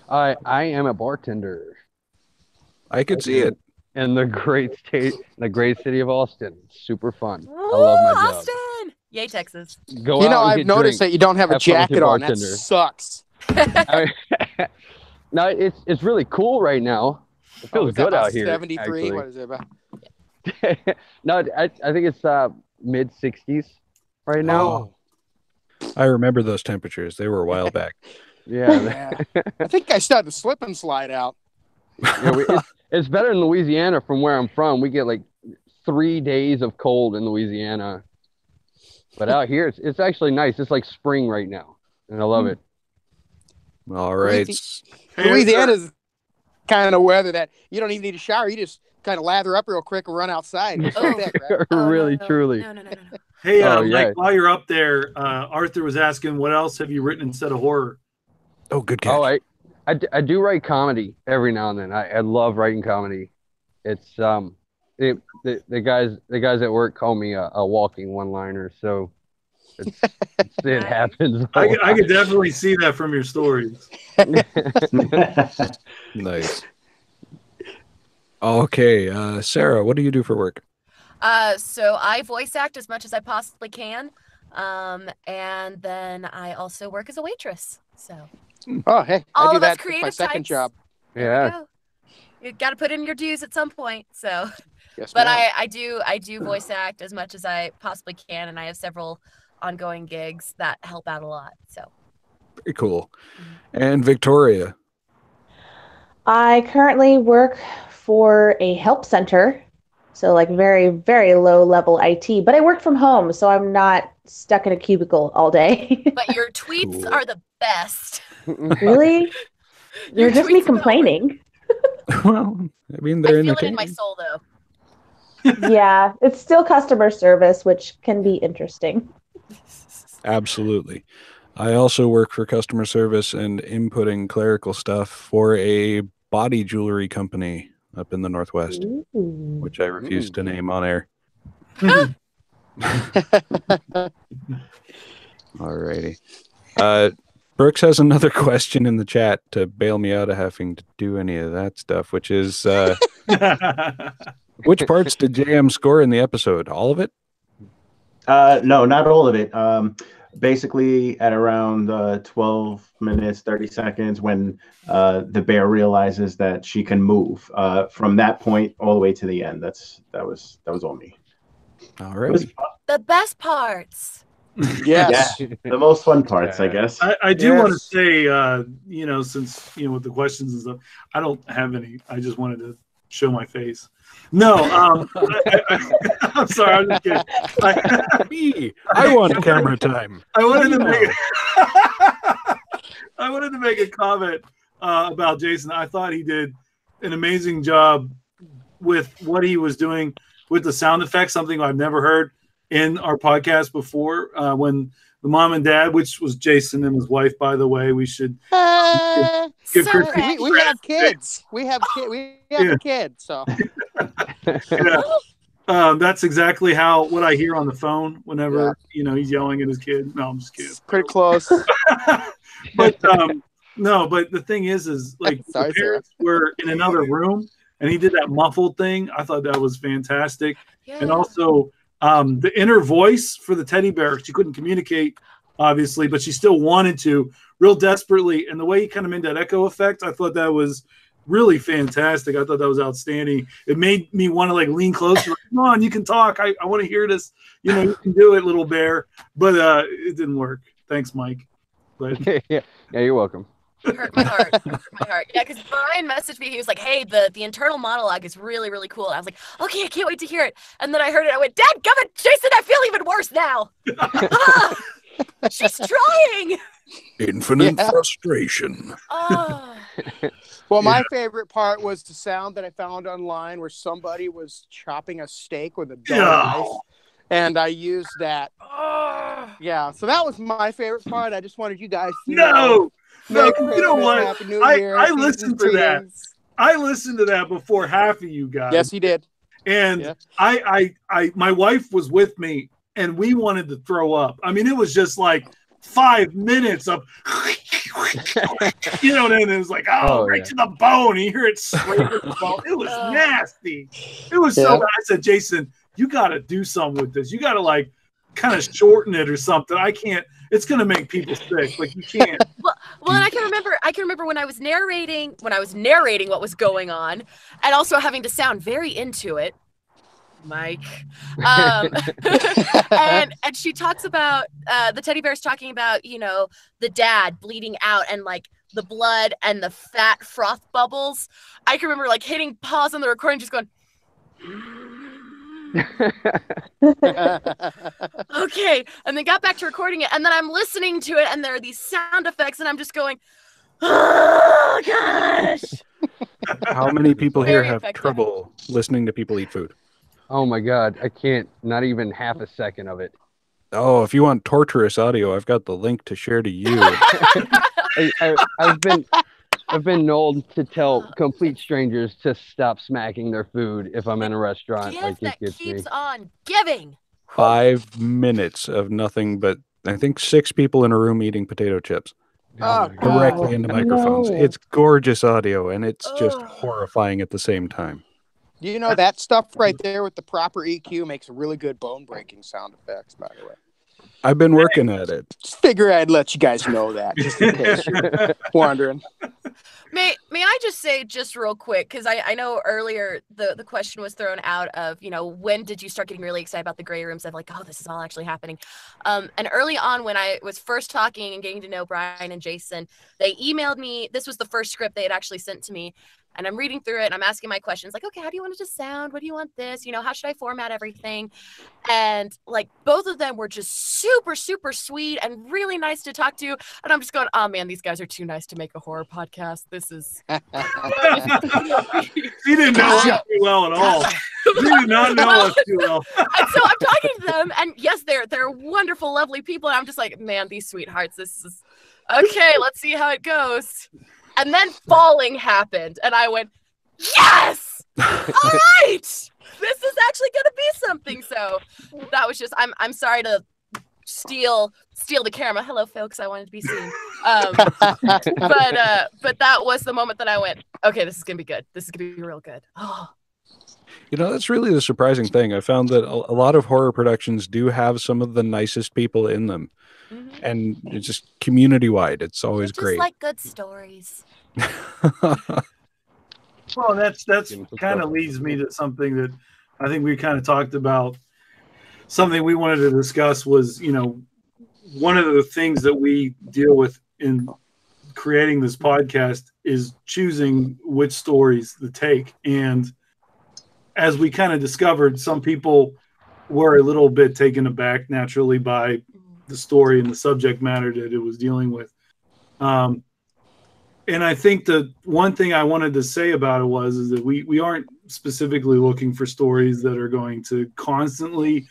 I am a bartender I could see it. in the great city of Austin. It's super fun. I love my job. Austin! Yay, Texas. Go You know, out and I've get noticed that drinks. you don't have a Have fun with your jacket on. That bartender. sucks. I mean, no, it's really cool right now. It feels Is that good about out here. 73. actually. What is it about? No, I think it's mid 60s right now. Oh, I remember those temperatures. They were a while back. Yeah, yeah. I think I started to slip and slide out. it's better in Louisiana from where I'm from. We get like 3 days of cold in Louisiana, but out here it's actually nice. It's like spring right now, and I love it. All right. Louisiana's kind of weather that you don't even need a shower. You just kind of lather up real quick and run outside. It's like that, right? Really, no. truly. No. Hey, Oh, yeah. Mike, while you're up there, Arthur was asking, what else have you written instead of horror? Oh, good catch. Oh, I do write comedy every now and then. I love writing comedy. It's the guys at work call me a walking one-liner, so it happens. I could definitely see that from your stories. Nice. Okay, Sarah, what do you do for work? So I voice act as much as I possibly can. And then I also work as a waitress. So Oh, hey, All I do of us that. That's my creative second types. job. there Yeah. we go. You got to put in your dues at some point. So, Yes, but ma'am. I do voice act as much as I possibly can, and I have several ongoing gigs that help out a lot. So Very cool. And Victoria. I currently work for a help center. So like very, very low level IT, but I work from home, so I'm not stuck in a cubicle all day. but your tweets Cool. are the best. Really? They're Your just me tweets about complaining. Well, I mean, I they're feel it in my entertaining. soul, though. Yeah, it's still customer service, which can be interesting. Absolutely. I also work for customer service and inputting clerical stuff for a body jewelry company up in the Northwest, Ooh. which I refuse to name on air. Alrighty. Brooks has another question in the chat to bail me out of having to do any of that stuff, which is which parts did JM score in the episode? All of it? No, not all of it. Basically, at around 12 minutes, 30 seconds, when the bear realizes that she can move. From that point all the way to the end, that was all me. All It was right. The best parts. Yes. the most fun parts, I guess. I do want to Yes. say, since, with the questions and stuff, I don't have any. I just wanted to show my face. No, I'm sorry. I'm just kidding. Me, I want camera time. I wanted to make a comment about Jason. I thought he did an amazing job with what he was doing with the sound effects, something I've never heard in our podcast before. When the mom and dad, which was Jason and his wife, by the way, we should give So Chris fresh. We have kids. We have a kid. So yeah. That's exactly what I hear on the phone whenever he's yelling at his kid. No, I'm just kidding. it's pretty close. But no, but the thing is like Sorry, the parents were in another room and he did that muffled thing. I thought that was fantastic. Yeah. And also the inner voice for the teddy bear, she couldn't communicate, obviously, but she still wanted to real desperately. And the way he kind of made that echo effect, I thought that was really fantastic. I thought that was outstanding. It made me want to like lean closer. Like, come on, you can talk. I want to hear this. You know, you can do it, little bear. But it didn't work. Thanks, Mike. But yeah, you're welcome. Hurt my heart. Yeah, because Brian messaged me. He was like, "Hey, the internal monologue is really, really cool." And I was like, "Okay, I can't wait to hear it." And then I heard it. I went, "Dad, gummit, Jason, I feel even worse now." She's trying. Infinite frustration. Oh. Well, my favorite part was the sound that I found online where somebody was chopping a steak with a dull knife, and I used that. Yeah, so that was my favorite part. I just wanted you guys to know. No, you know what? Happy New Year, I listened to that. I listened to that before half of you guys. Yes, he did. And I my wife was with me, and we wanted to throw up. I mean, it was just like 5 minutes of, you know, and it was like, right to the bone. You hear it scraping the bone. It was nasty. It was so bad. I said, Jason, you got to do something with this. You got to like kind of shorten it or something. I can't. It's going to make people sick. Like you can't. Well, and I can remember when I was narrating what was going on, and also having to sound very into it, Mike. And she talks about the teddy bear's talking about, you know, the dad bleeding out and like the blood and the fat froth bubbles. I can remember like hitting pause on the recording, just going. Okay, and then got back to recording it, and then I'm listening to it, and there are these sound effects, and I'm just going, oh gosh. How many people here have trouble listening to people eat food? Oh my God, I can't, not even half a second of it. Oh, if you want torturous audio, I've got the link to share to you. I've been known to tell complete strangers to stop smacking their food if I'm in a restaurant. Like it keeps on giving. 5 minutes of nothing but, I think, 6 people in a room eating potato chips. Directly into microphones. No. It's gorgeous audio, and it's just horrifying at the same time. You know, that stuff right there with the proper EQ makes really good bone-breaking sound effects, by the way. I've been working at it. Just figure I'd let you guys know that, just in case you're wondering. May I just say just real quick, because I know earlier the question was thrown out of, you know, when did you start getting really excited about the gray rooms of like, oh, this is all actually happening. And early on when I was first talking and getting to know Brian and Jason, they emailed me. This was the first script they had actually sent to me. And I'm reading through it and I'm asking my questions like, okay, how do you want it to sound? What do you want this? You know, how should I format everything? And like both of them were just super, super sweet and really nice to talk to. And I'm just going, oh man, these guys are too nice to make a horror podcast. This is. He didn't know us too well at all. He did not know us too well. And so I'm talking to them, and yes, they're wonderful, lovely people. And I'm just like, man, these sweethearts. This is okay. Let's see how it goes. And then falling happened, and I went, yes! All right! This is actually going to be something. So that was just, I'm sorry to steal the camera. Hello, folks. I wanted to be seen. But that was the moment that I went, okay, this is going to be good. This is going to be real good. Oh. You know, that's really the surprising thing. I found that a lot of horror productions do have some of the nicest people in them. Mm-hmm. And it's just community-wide. It's always great. Just like good stories. Well, that's kind of leads me to something that I think we kind of talked about. Something we wanted to discuss was, you know, one of the things that we deal with in creating this podcast is choosing which stories to take. And as we kind of discovered, some people were a little bit taken aback naturally by the story and the subject matter that it was dealing with. And I think the one thing I wanted to say about it is that we aren't specifically looking for stories that are going to constantly,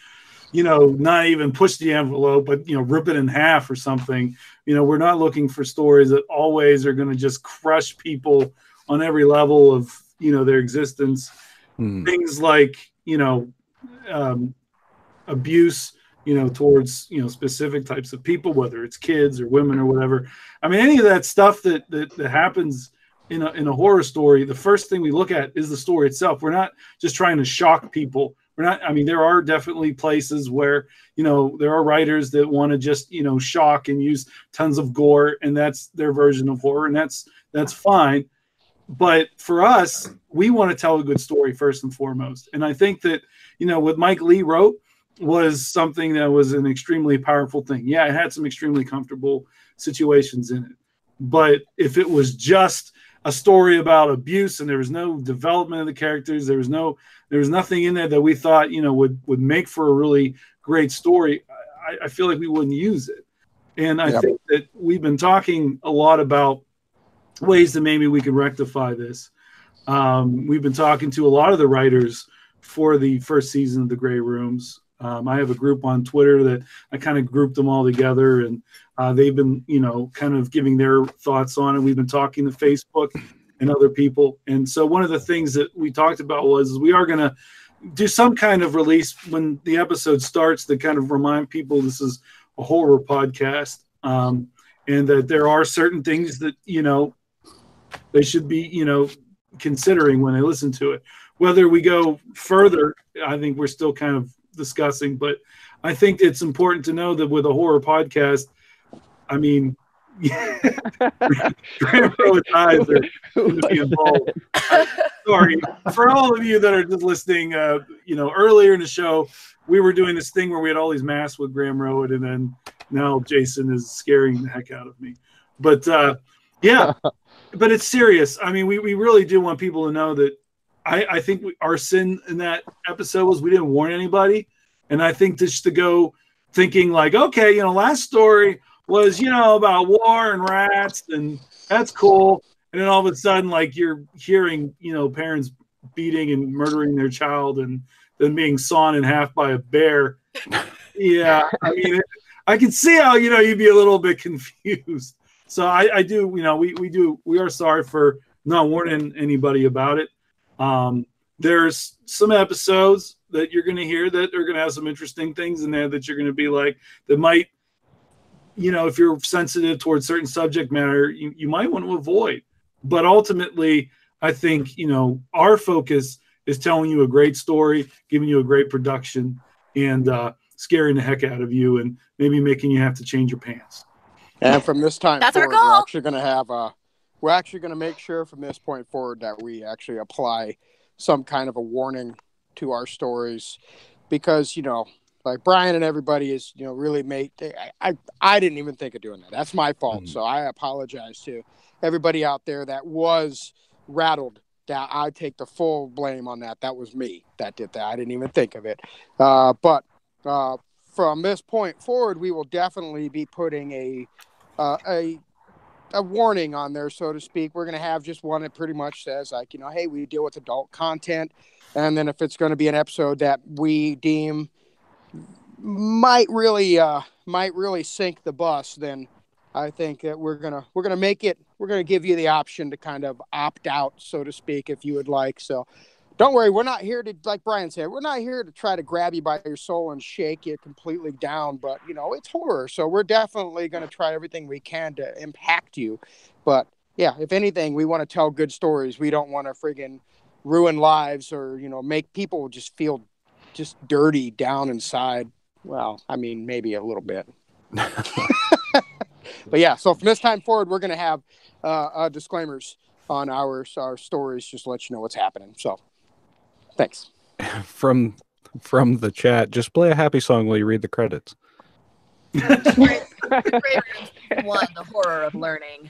you know, not even push the envelope, but, you know, rip it in half or something. You know, we're not looking for stories that always are going to just crush people on every level of, you know, their existence. Things like, you know, abuse, you know, towards, you know, specific types of people, whether it's kids or women or whatever. I mean, any of that stuff that happens in a horror story, the first thing we look at is the story itself. We're not just trying to shock people. We're not, I mean, there are definitely places where, you know, there are writers that want to just, you know, shock and use tons of gore, and that's their version of horror, and that's fine. But for us, we want to tell a good story first and foremost. And I think that, what Mike Lee wrote was something that was an extremely powerful thing. Yeah, it had some extremely comfortable situations in it. But if it was just a story about abuse and there was no development of the characters, there was nothing in there that we thought, would make for a really great story, I feel like we wouldn't use it. And I think that we've been talking a lot about ways that maybe we can rectify this. We've been talking to a lot of the writers for the first season of the Grey Rooms. I have a group on Twitter that I kind of grouped them all together, and they've been, kind of giving their thoughts on it. We've been talking to Facebook and other people. And so one of the things that we talked about was we are going to do some kind of release when the episode starts to kind of remind people this is a horror podcast, and that there are certain things that, they should be, considering when they listen to it. Whether we go further, I think we're still kind of discussing, but I think it's important to know that with a horror podcast, I mean, Grandpa's eyes are going to be involved. Sorry for all of you that are just listening. Earlier in the show, we were doing this thing where we had all these masks with Graham Rowett, and then now Jason is scaring the heck out of me. But yeah, but it's serious. I mean, we really do want people to know that I think our sin in that episode was we didn't warn anybody. And I think just to go thinking like, okay, last story was, about war and rats, and that's cool. And then all of a sudden, like, you're hearing, parents beating and murdering their child and then being sawn in half by a bear. Yeah, I mean, I can see how, you'd be a little bit confused. So I do, we are sorry for not warning anybody about it. There's some episodes that you're going to hear that are going to have some interesting things in there that you're going to be like, that might, if you're sensitive towards certain subject matter, you might want to avoid. But ultimately, I think, our focus is telling you a great story, giving you a great production, and scaring the heck out of you and maybe making you have to change your pants. And from this time That's forward, our goal. we're actually going to make sure from this point forward that we actually apply some kind of a warning to our stories, because, like Brian and everybody is, really I didn't even think of doing that. That's my fault. Mm-hmm. So I apologize to everybody out there that was rattled. That I take the full blame on that. That was me that did that. I didn't even think of it. But from this point forward, we will definitely be putting a warning on there, so to speak. We're going to have just one that pretty much says, like, hey, we deal with adult content. And then if it's going to be an episode that we deem might really sink the bus, then I think that we're going to give you the option to kind of opt out, so to speak, if you would like. So don't worry, we're not here to, like Brian said, we're not here to try to grab you by your soul and shake you completely down, but it's horror. So we're definitely going to try everything we can to impact you. But yeah, if anything, we want to tell good stories. We don't want to friggin' ruin lives or, make people just feel just dirty down inside. Well, I mean, maybe a little bit. But yeah, so from this time forward, we're going to have disclaimers on our stories, just to let you know what's happening. So thanks. From the chat, just play a happy song while you read the credits. Grey Rooms 1, the horror of learning.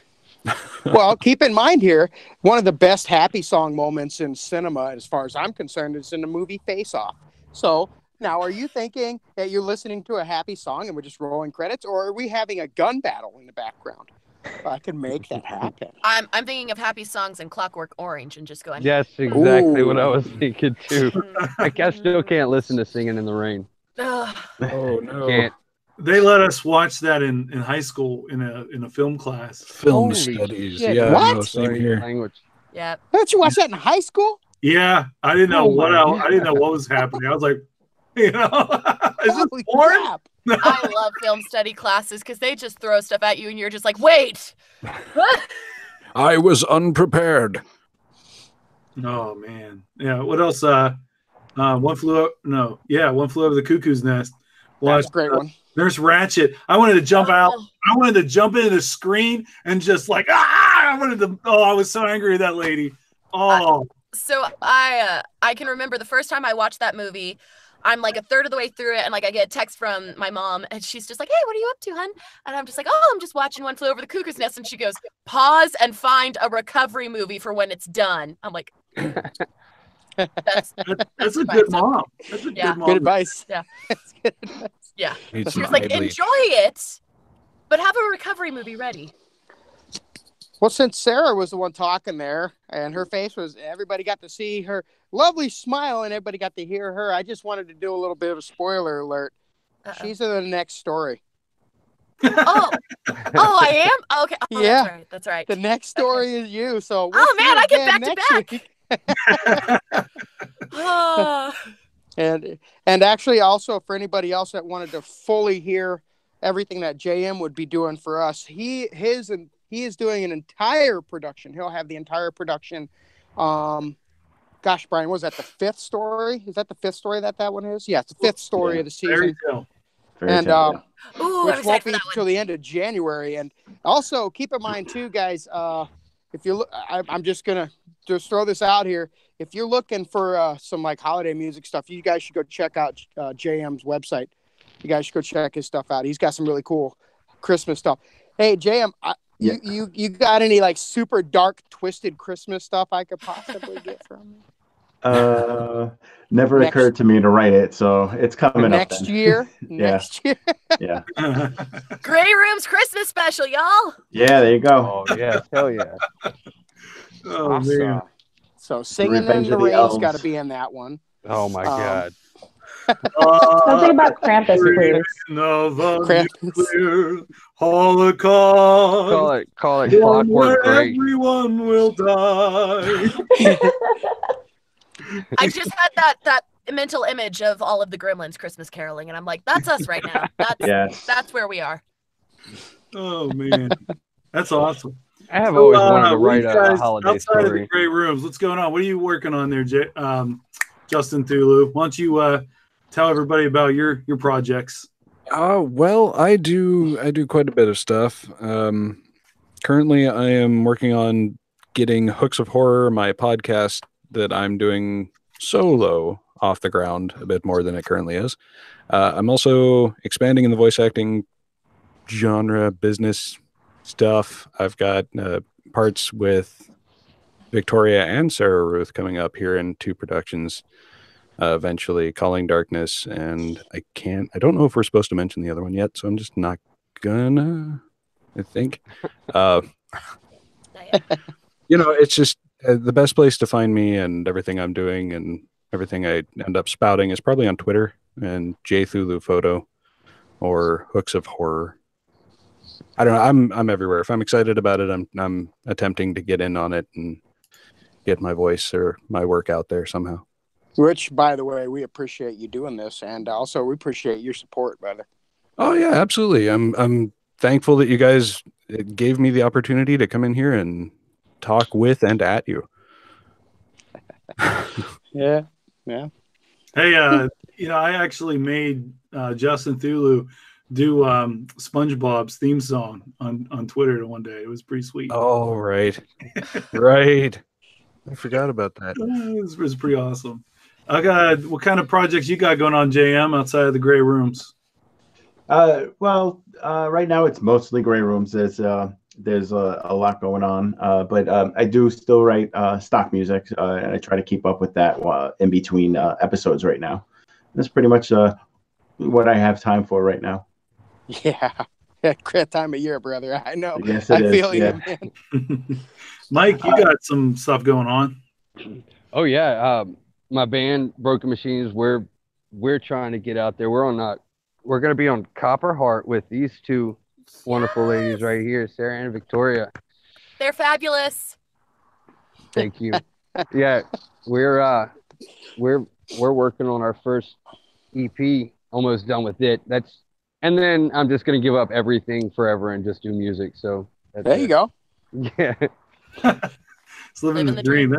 Well, keep in mind here, one of the best happy song moments in cinema, as far as I'm concerned, is in the movie Face Off. So now, are you thinking that you're listening to a happy song and we're just rolling credits, or are we having a gun battle in the background? I can make that happen. I'm thinking of happy songs and Clockwork Orange and just going. That's exactly what I was thinking too. I still can't listen to Singing in the Rain. Oh no! Can't. They let us watch that in high school in a film class. Film Holy studies. shit. Yeah, What? no, same here. Language. Yeah. Didn't you watch that in high school? Yeah, I didn't know I didn't know what was happening. I was like, is this Holy porn? crap. I love film study classes because they just throw stuff at you and you're just like, wait. I was unprepared. Oh man, yeah. What else? One flew over the cuckoo's nest. That's a great one. Nurse Ratched. I wanted to jump out. I wanted to jump into the screen and just like I wanted to. Oh, I was so angry at that lady. Oh. So I can remember the first time I watched that movie. I'm like a third of the way through it, and like I get a text from my mom, and she's just like, "Hey, what are you up to, hun?" And I'm just like, "Oh, I'm just watching One Flew Over the Cuckoo's Nest." And she goes, "Pause and find a recovery movie for when it's done." I'm like, "That's a good mom. That's a good mom. Good advice. Yeah. That's good advice. Yeah." Need She some was like, Ivy. "Enjoy it, but have a recovery movie ready." Well, since Sarah was the one talking there, and her face was, everybody got to see her lovely smile, and everybody got to hear her. I just wanted to do a little bit of a spoiler alert. Uh-oh. She's in the next story. Oh, I am. Oh, okay. Oh, Yeah. That's right. The next story is you. So Oh man, I get back back to back. Oh. And actually, also for anybody else that wanted to fully hear everything that JM would be doing for us, he is doing an entire production. He'll have the entire production. Gosh, Brian, was that the fifth story? Is that the fifth story that one is? Yeah, it's the fifth story of the season. And Ooh, which won't be until the end of January. And also keep in mind too, guys, if you look, I'm just gonna just throw this out here. If you're looking for some like holiday music stuff, you guys should go check out JM's website. You guys should go check his stuff out. He's got some really cool Christmas stuff. Hey, JM, you got any like super dark, twisted Christmas stuff I could possibly get from you? Never occurred to me to write it, so it's coming next up year. Yeah. Next year. Yeah. Grey Room's Christmas special, y'all. Yeah, there you go. Oh yeah, hell yeah. Oh Awesome. man. So Singing Revenge in the of the Rain's Elves. got to be in that one. Oh my god. Something about Krampus, please. Of a Krampus. nuclear holocaust. Call it One Clockwork where Great. everyone will die. I just had that mental image of all of the Gremlins Christmas caroling, and I'm like, that's us right now. That's where we are. Oh man, that's awesome. I have always wanted to what do write you a guys, holiday outside of the story. great rooms, what's going on? What are you working on there, Justinthulu? Why don't you tell everybody about your projects? Well, I do quite a bit of stuff. Currently, I am working on getting Hooks of Horror, my podcast that I'm doing solo, off the ground a bit more than it currently is. I'm also expanding in the voice acting genre business stuff. I've got parts with Victoria and Sarah Ruth coming up here in 2 productions. Eventually, Calling Darkness, and I don't know if we're supposed to mention the other one yet, so I'm just not gonna, I think. It's just the best place to find me and everything I'm doing and everything I end up spouting is probably on Twitter and JThulu Photo or Hooks of Horror. I don't know. I'm everywhere. If I'm excited about it, I'm attempting to get in on it and get my voice or my work out there somehow. Which, by the way, we appreciate you doing this, and also we appreciate your support, brother. Oh yeah, absolutely. I'm thankful that you guys gave me the opportunity to come in here and talk with and at you. Yeah. Hey, I actually made Justinthulu do SpongeBob's theme song on Twitter one day. It was pretty sweet. Oh, right. Right. I forgot about that. It was pretty awesome. What kind of projects you got going on, JM, outside of the Grey Rooms? Right now it's mostly Grey Rooms. There's a lot going on, but I do still write stock music, and I try to keep up with that in between episodes right now. That's pretty much what I have time for right now. Yeah. Great time of year, brother. I know. Yes, I it is. feel Yeah. you, man. Mike, you got some stuff going on. Oh yeah, my band Broken Machines. We're trying to get out there. We're going to be on Copper Heart with these 2 wonderful ladies right here, Sarah and Victoria. They're fabulous. Thank you. Yeah, we're working on our first EP. Almost done with it. And then I'm just going to give up everything forever and just do music. So there you go. Yeah. It's living the dream.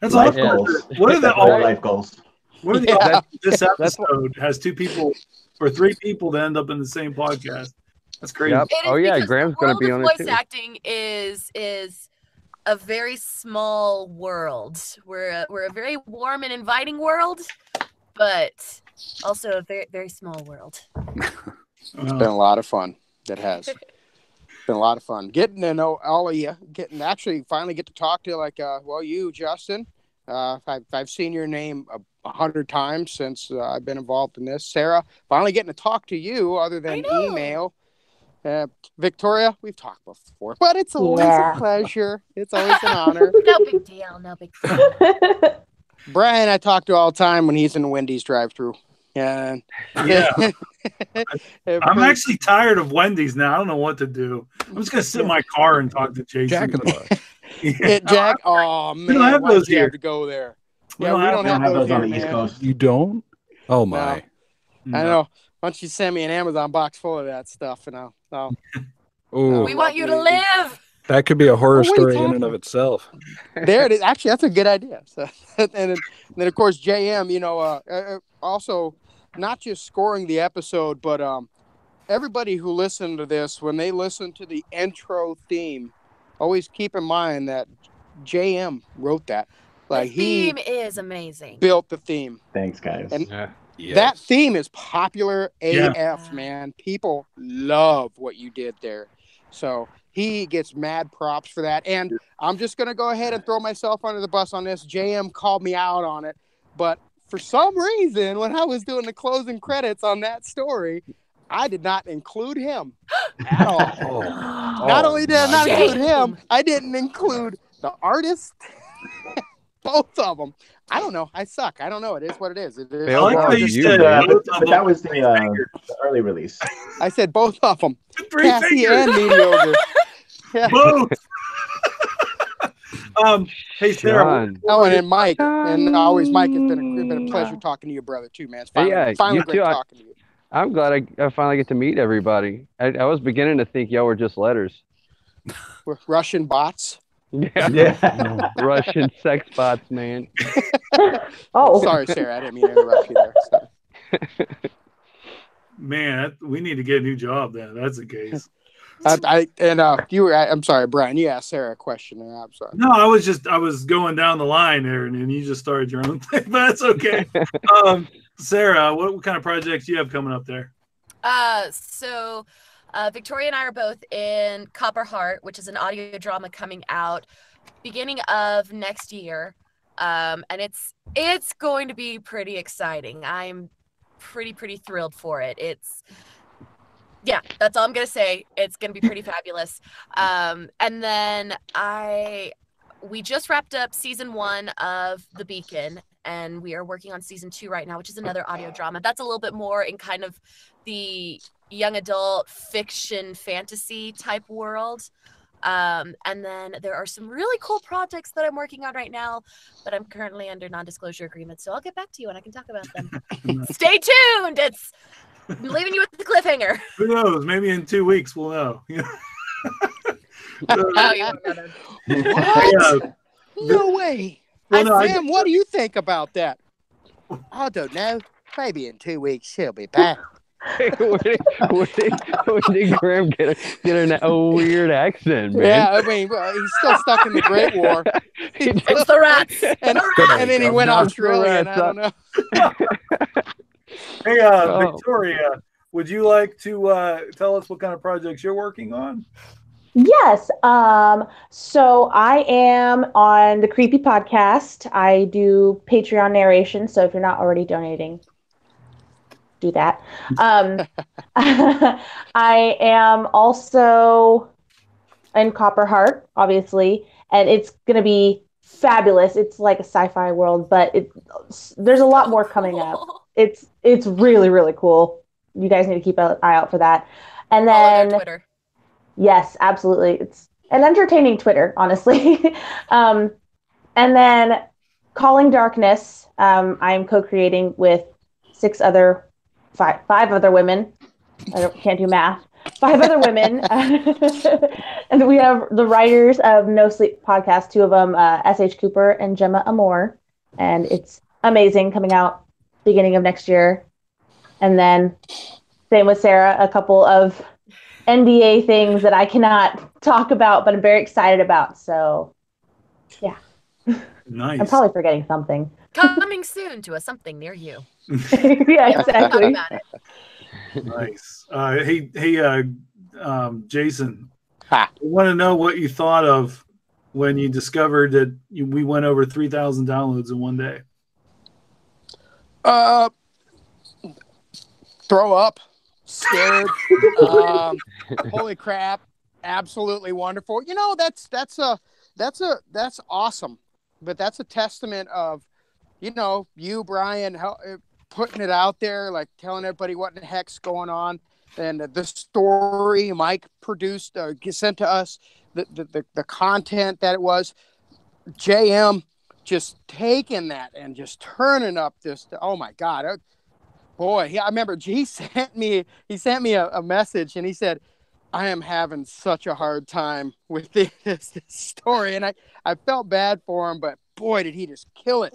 That's Life awesome. goals. What are the life goals? What are the this episode has 2 people or 3 people that end up in the same podcast? That's crazy. Yep. It is Oh yeah, because Graham's the going to be world on of it too. voice acting is a very small world. We're a very warm and inviting world, but also a very, very small world. It's been a lot of fun. It has been a lot of fun getting to know all of you. Finally get to talk to you, Justin. I've seen your name 100 times since I've been involved in this. Sarah, finally getting to talk to you other than email. Victoria, we've talked before, but it's always a pleasure. It's always an honor. No big deal. No big deal. Brian, I talk to all the time when he's in the Wendy's drive-thru. Yeah. I'm actually tired of Wendy's now. I don't know what to do. I'm just gonna sit in my car and talk to Jason. Jack in the Box. Jack. Oh man, why did you have to go there? We don't have those on the here, East Coast. You don't? Oh my! No. I know. Why don't you send me an Amazon box full of that stuff, and I'll we want you to live. That could be a horror story in and of itself. There it is. Actually, that's a good idea. So, and then of course, JM, also not just scoring the episode, but everybody who listened to this, when they listen to the intro theme, always keep in mind that JM wrote that. Like, the theme is amazing. Built the theme. Thanks, guys. And that theme is popular AF, man. People love what you did there. So he gets mad props for that. And I'm just going to go ahead and throw myself under the bus on this. JM called me out on it. But for some reason, when I was doing the closing credits on that story, I did not include him at all. Not only did I not include him, I didn't include the artist. Both of them. I don't know. I suck. I don't know. It is what it is. It is. I like how you said but that was the early release. I said both of them. Cassie and mediocre. Yeah. Both. Hey, Sarah. Oh, and then Mike. And always, Mike, it's been a pleasure talking to you, brother, too, man. It's finally great talking to you. I'm glad I finally get to meet everybody. I was beginning to think y'all were just letters. We're Russian bots. Yeah. Russian sex bots, man. Oh, sorry, Sarah. I didn't mean to interrupt you there. Sorry. Man, we need to get a new job then. That's the case. I'm sorry, Brian. You asked Sarah a question, and I'm sorry. No, I was going down the line there, and you just started your own thing. But that's okay. Sarah, what kind of projects do you have coming up there? So Victoria and I are both in Copper Heart, which is an audio drama coming out beginning of next year. And it's going to be pretty exciting. I'm pretty thrilled for it. That's all I'm going to say. It's going to be pretty fabulous. And then we just wrapped up season 1 of The Beacon, and we are working on season 2 right now, which is another audio drama. That's a little bit more in kind of the young adult fiction fantasy type world. And then there are some really cool projects that I'm working on right now, but I'm currently under non-disclosure agreement, so I'll get back to you and I can talk about them. Stay tuned. I'm leaving you with the cliffhanger. Who knows? Maybe in 2 weeks we'll know. What? No way. Sam, what do you think about that? I don't know. Maybe in 2 weeks she'll be back. When did Graham get a weird accent, man? Yeah, I mean, he's still stuck in the Great War. It's the rats. And then he went Australian. I don't know. Hey, Victoria, would you like to tell us what kind of projects you're working on? Yes. So I am on the Creepy Podcast. I do Patreon narration. So if you're not already donating, do that. I am also in Copper Heart, obviously, and it's going to be fabulous. It's like a sci-fi world, but there's a lot more coming up. It's really, really cool. You guys need to keep an eye out for that. And then Twitter. Yes, absolutely. It's an entertaining Twitter, honestly. And then Calling Darkness, I'm co-creating with five other women. Can't do math. 5 other women. And we have the writers of No Sleep Podcast, 2 of them, S.H. Cooper and Gemma Amore. And it's amazing, coming out beginning of next year. And then same with Sarah, a couple of NDA things that I cannot talk about, but I'm very excited about. So Yeah. Nice. I'm probably forgetting something. Coming soon to a something near you. Yeah, exactly. About it. Nice. Jason, Ha. I want to know what you thought of when you discovered that we went over 3,000 downloads in one day. Throw up, scared. Holy crap! Absolutely wonderful. You know, that's awesome. But that's a testament of, you know, you, Brian, putting it out there, like telling everybody what in the heck's going on, and the story Mike produced, sent to us, the content that it was. JM just taking that and just turning up this. Oh my God. Boy, I remember he sent me a message, and he said, I am having such a hard time with this story. And I felt bad for him, but boy, did he just killed it.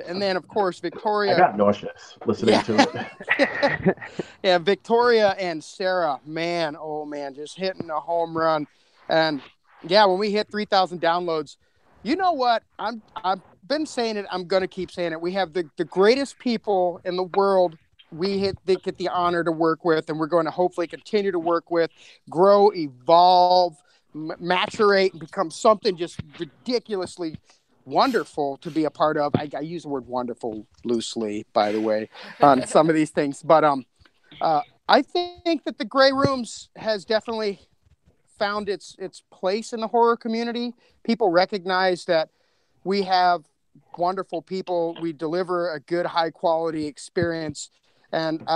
And then of course, Victoria. I got nauseous listening to it. Yeah, Victoria and Sarah, man, oh man, just hitting a home run. And yeah, when we hit 3,000 downloads, you know what? I've been saying it. I'm going to keep saying it. We have the greatest people in the world they get the honor to work with, and we're going to hopefully continue to work with, grow, evolve, maturate, and become something just ridiculously wonderful to be a part of. I use the word wonderful loosely, by the way, on some of these things. But I think that the Gray Rooms has definitely found its place in the horror community. People recognize that we have wonderful people. We deliver a good, high quality experience. And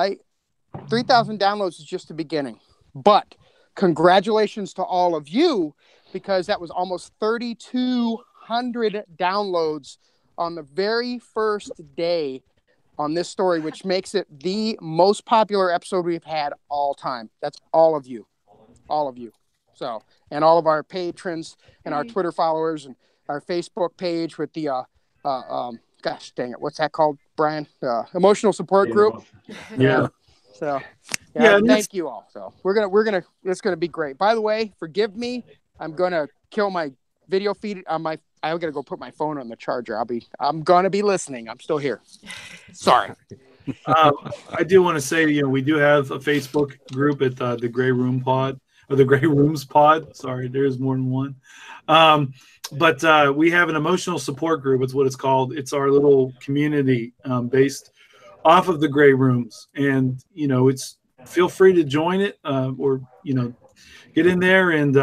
3,000 downloads is just the beginning. But congratulations to all of you, because that was almost 3,200 downloads on the very first day on this story, which makes it the most popular episode we've had all time. That's all of you. All of you. So, and all of our patrons and our Twitter followers and our Facebook page with the, gosh dang it, what's that called, Brian? Emotional support group. Yeah. So, Yeah, thank you all. So it's gonna be great. By the way, forgive me. I'm gonna kill my video feed on my. I'm gonna go put my phone on the charger. I'm gonna be listening. I'm still here. Sorry. I do want to say, we do have a Facebook group at the Gray Room Pod, or the Gray Rooms Pod. Sorry, there's more than one. But we have an emotional support group. It's what it's called. It's our little community based off of the Gray Rooms, and it's feel free to join it or get in there and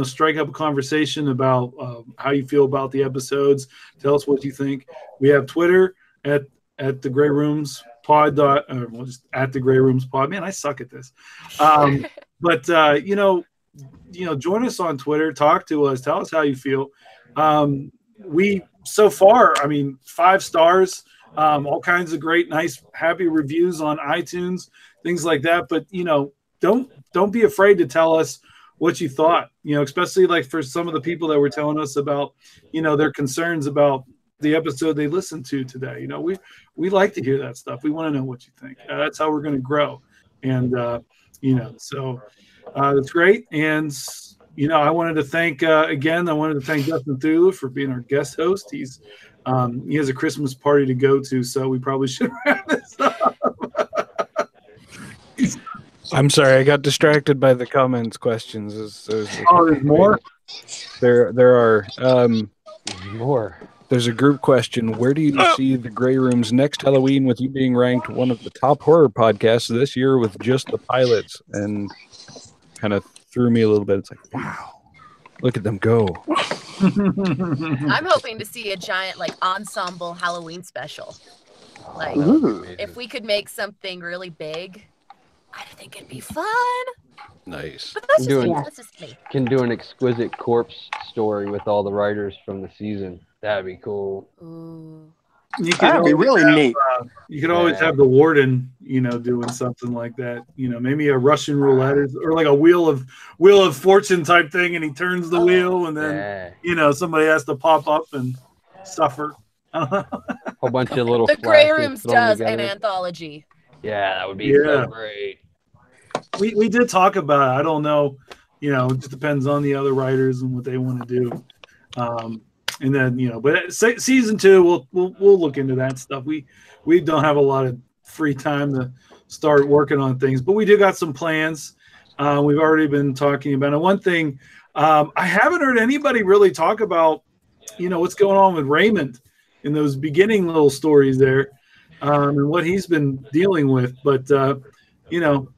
strike up a conversation about how you feel about the episodes. Tell us what you think. We have Twitter at the Gray Rooms Pod. Just at the Gray Rooms Pod. Man, I suck at this. But join us on Twitter. Talk to us. Tell us how you feel. We so far, 5 stars. All kinds of great, nice, happy reviews on iTunes, things like that. But don't be afraid to tell us what you thought. Especially like for some of the people that were telling us about their concerns about the episode they listened to today. We like to hear that stuff. We want to know what you think. That's how we're going to grow. And so it's great. And I wanted to thank Justinthulu for being our guest host. He has a Christmas party to go to, so we probably should wrap this up. I'm sorry, I got distracted by the comments questions. There's more? There are more. There's a group question. Where do you see the Gray Rooms next Halloween, with you being ranked one of the top horror podcasts this year with just the pilots? And kind of threw me a little bit. It's like, wow, look at them go. I'm hoping to see a giant ensemble Halloween special. If we could make something really big, I think it'd be fun. Nice. But that's just me. Can do an exquisite corpse story with all the writers from the season. That'd be cool. Ooh. That'd be really neat. You could always have the warden, doing something like that. Maybe a Russian roulette or like a wheel of fortune type thing, and he turns the wheel, and then somebody has to pop up and suffer. A whole bunch of little. The Gray Rooms does an anthology. Yeah, that would be so great. We did talk about it. I don't know. It just depends on the other writers and what they want to do. And then, you know, but season 2, we'll look into that stuff. We don't have a lot of free time to start working on things, but we do got some plans. We've already been talking about it. One thing, I haven't heard anybody really talk about, you know, what's going on with Raymond in those beginning little stories there, and what he's been dealing with. But, you know,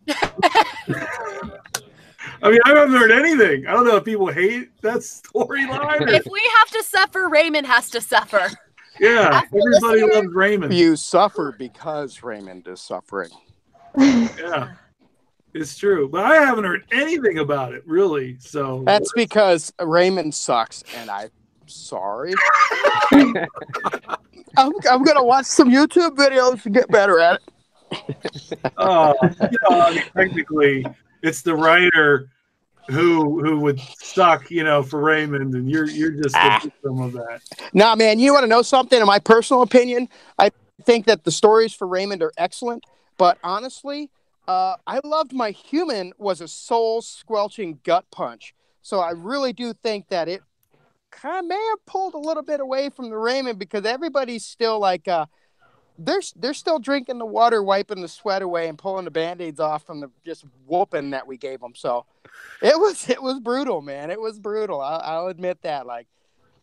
I mean, I haven't heard anything. I don't know if people hate that storyline. If we have to suffer, Raymond has to suffer. Yeah, everybody loves Raymond. You suffer because Raymond is suffering. Yeah, it's true. But I haven't heard anything about it, really. So that's because Raymond sucks, and I'm sorry. I'm going to watch some YouTube videos to get better at it. You know, I mean, technically, it's the writer who would suck, you know, for Raymond, and you're just the victim of that. Nah, man, you want to know something? In my personal opinion, I think that the stories for Raymond are excellent, but honestly, I loved my human was a soul-squelching gut punch. So I really do think that it kind of may have pulled a little bit away from the Raymond, because everybody's still like, they're still drinking the water, wiping the sweat away, and pulling the Band-Aids off from the just whooping that we gave them. So it was brutal, man. It was brutal. I'll admit that. Like,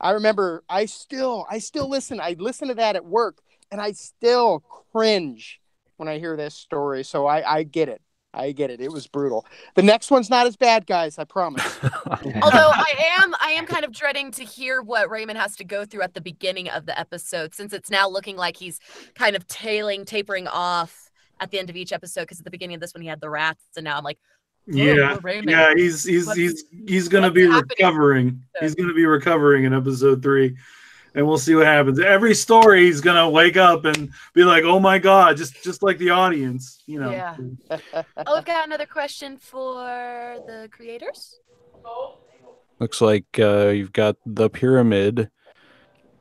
I remember I still listen. I listen to that at work, and I still cringe when I hear this story. So I get it. I get it. It was brutal. The next one's not as bad, guys. I promise. Although I am kind of dreading to hear what Raymond has to go through at the beginning of the episode, since it's now looking like he's kind of tapering off at the end of each episode. Because at the beginning of this one, he had the rats, and now I'm like, Raymond. Yeah, he's gonna be recovering. He's gonna be recovering in episode 3. And we'll see what happens. Every story, he's gonna wake up and be like, "Oh my God!" Just like the audience, you know. Yeah. Oh, we've got another question for the creators. Looks like you've got the pyramid.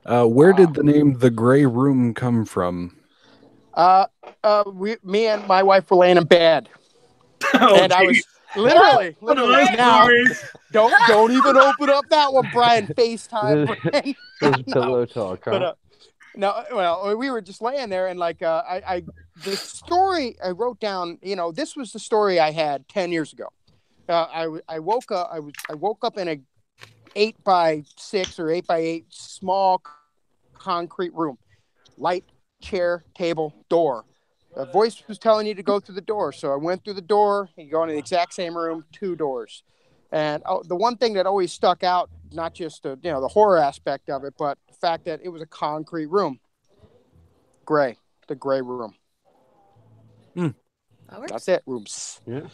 Where did the name the Gray Room come from? Me and my wife were laying in bed, and I was literally now. Don't even open up that one, Brian. FaceTime, Brian. Those pillow talk, huh? But, no, well, we were just laying there, and like the story I wrote down. You know, this was the story I had 10 years ago. I woke up. I woke up in a 8x6 or 8x8 small concrete room, light, chair, table, door. A voice was telling you to go through the door, so I went through the door. You go into the exact same room, 2 doors. And the one thing that always stuck out, not just the horror aspect of it, but the fact that it was a concrete room. Gray, the Gray Room. That's it, rooms. Yeah.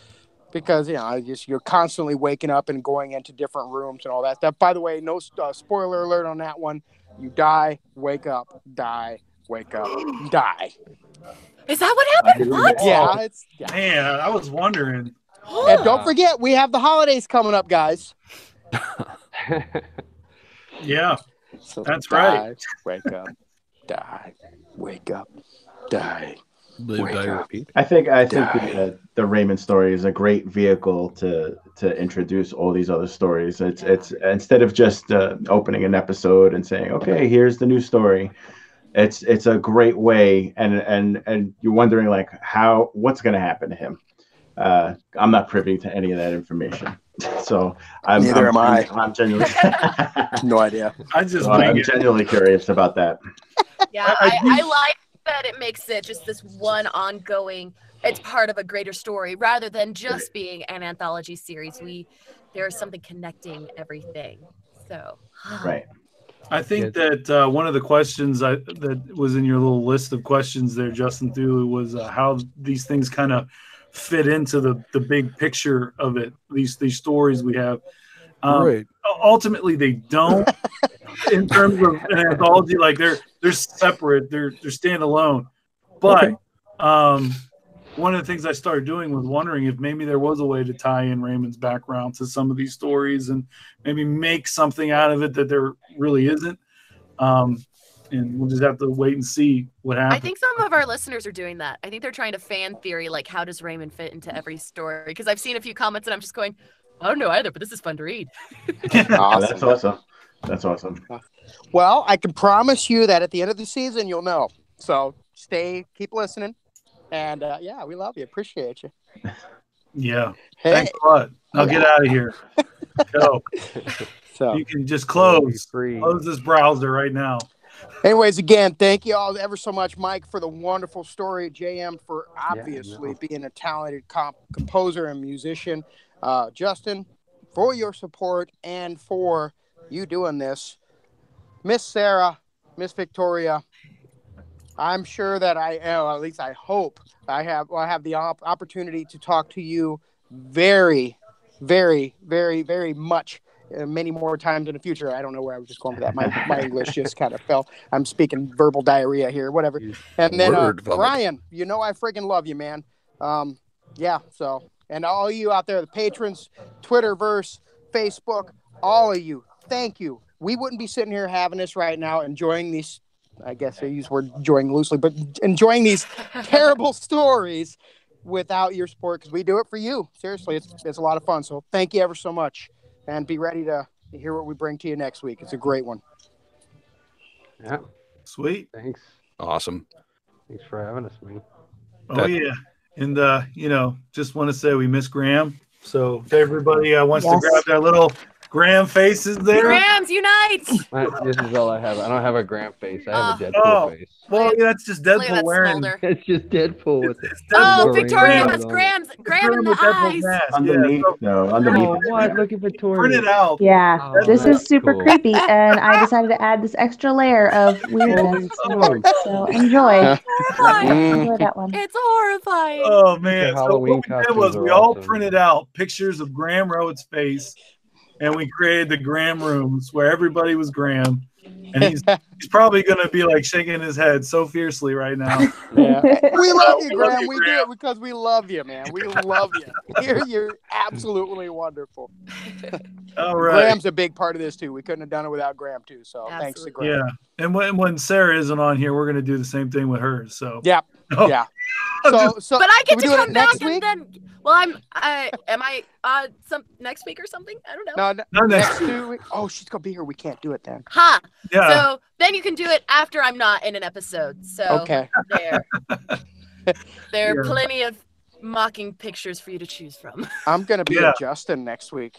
Because you're constantly waking up and going into different rooms and all that stuff. By the way, no spoiler alert on that one. You die, wake up, die, wake up, die. Is that what happened? What? Yeah, Man, I was wondering. And don't forget, we have the holidays coming up, guys. Yeah, So that's die, right. Wake up, die, wake up, die. Live, die, repeat. I think the Raymond story is a great vehicle to introduce all these other stories. It's instead of just opening an episode and saying, okay, here's the new story. It's a great way, and you're wondering like what's going to happen to him. I'm not privy to any of that information, so Neither am I. I'm genuinely No idea. I'm genuinely curious about that. Yeah, I like that it makes it just this one ongoing. It's part of a greater story rather than just being an anthology series. There's something connecting everything. So Right. I think that one of the questions that was in your little list of questions there, Justinthulu, was how these things kind of fit into the big picture of it. These stories we have. Right. Ultimately, they don't. In terms of an anthology, like they're separate, they're standalone. But one of the things I started doing was wondering if maybe there was a way to tie in Raymond's background to some of these stories and maybe make something out of it that there really isn't. And we'll just have to wait and see what happens. I think some of our listeners are doing that. I think they're trying to fan theory, like how does Raymond fit into every story? Because I've seen a few comments and I'm just going, I don't know either, but this is fun to read. Awesome. That's awesome. That's awesome. Well, I can promise you that at the end of the season, you'll know. So keep listening. And yeah, we love you. Appreciate you. Yeah. Hey. Thanks a lot. I'll get out of here. Go. So You can just close this browser right now. anyways, again, thank you all ever so much, Mike, for the wonderful story. JM for obviously being a talented composer and musician. Justin, for your support and for you doing this. Miss Sarah, Miss Victoria, I'm sure that at least I hope I have the opportunity to talk to you very, very, very, very much many more times in the future. I don't know where I was just going with that. My English just kind of fell. I'm speaking verbal diarrhea here, whatever. And then Ryan, you know I freaking love you, man. Yeah, so, and all you out there, the patrons, Twitterverse, Facebook, all of you, thank you. We wouldn't be sitting here having this right now, enjoying these, I guess I use the word enjoying loosely, but enjoying these terrible stories without your support, because we do it for you. Seriously, it's a lot of fun. So thank you ever so much, and be ready to hear what we bring to you next week. It's a great one. Yeah. Sweet. Thanks. Awesome. Thanks for having us, man. Oh, yeah. And, just want to say we miss Graham. So if everybody wants to grab their little Graham faces there. Grams unite! This is all I have. I don't have a Graham face. I have a Deadpool face. Well, that's just Deadpool wearing. Smolder. It's just Deadpool with it. Oh, Victoria has Grams in the eyes. Underneath, underneath. Oh, what? Look at Victoria. Print it out. Yeah, this is super creepy, and I decided to add this extra layer of weirdness. So enjoy. Enjoy that one. It's horrifying. Oh, man. So Halloween what we did costumes was we are all awesome. printed out pictures of Graham Rowett's face, and we created the Graham rooms where everybody was Graham. And he's probably going to be like shaking his head so fiercely right now. Yeah. We love you, Graham. We do it because we love you, man. We love you. You're absolutely wonderful. All right. Graham's a big part of this, too. We couldn't have done it without Graham, too. So thanks to Graham. Yeah. And when Sarah isn't on here, we're going to do the same thing with her. So yeah. Oh. Yeah. So, but I get to come back next and week? then. Well, am I some next week or something? I don't know. No, next 2 weeks. Oh, she's gonna be here. We can't do it then. Ha! Yeah. So then you can do it after I'm not in an episode. So okay. There are plenty of mocking pictures for you to choose from. I'm gonna be a Justin next week.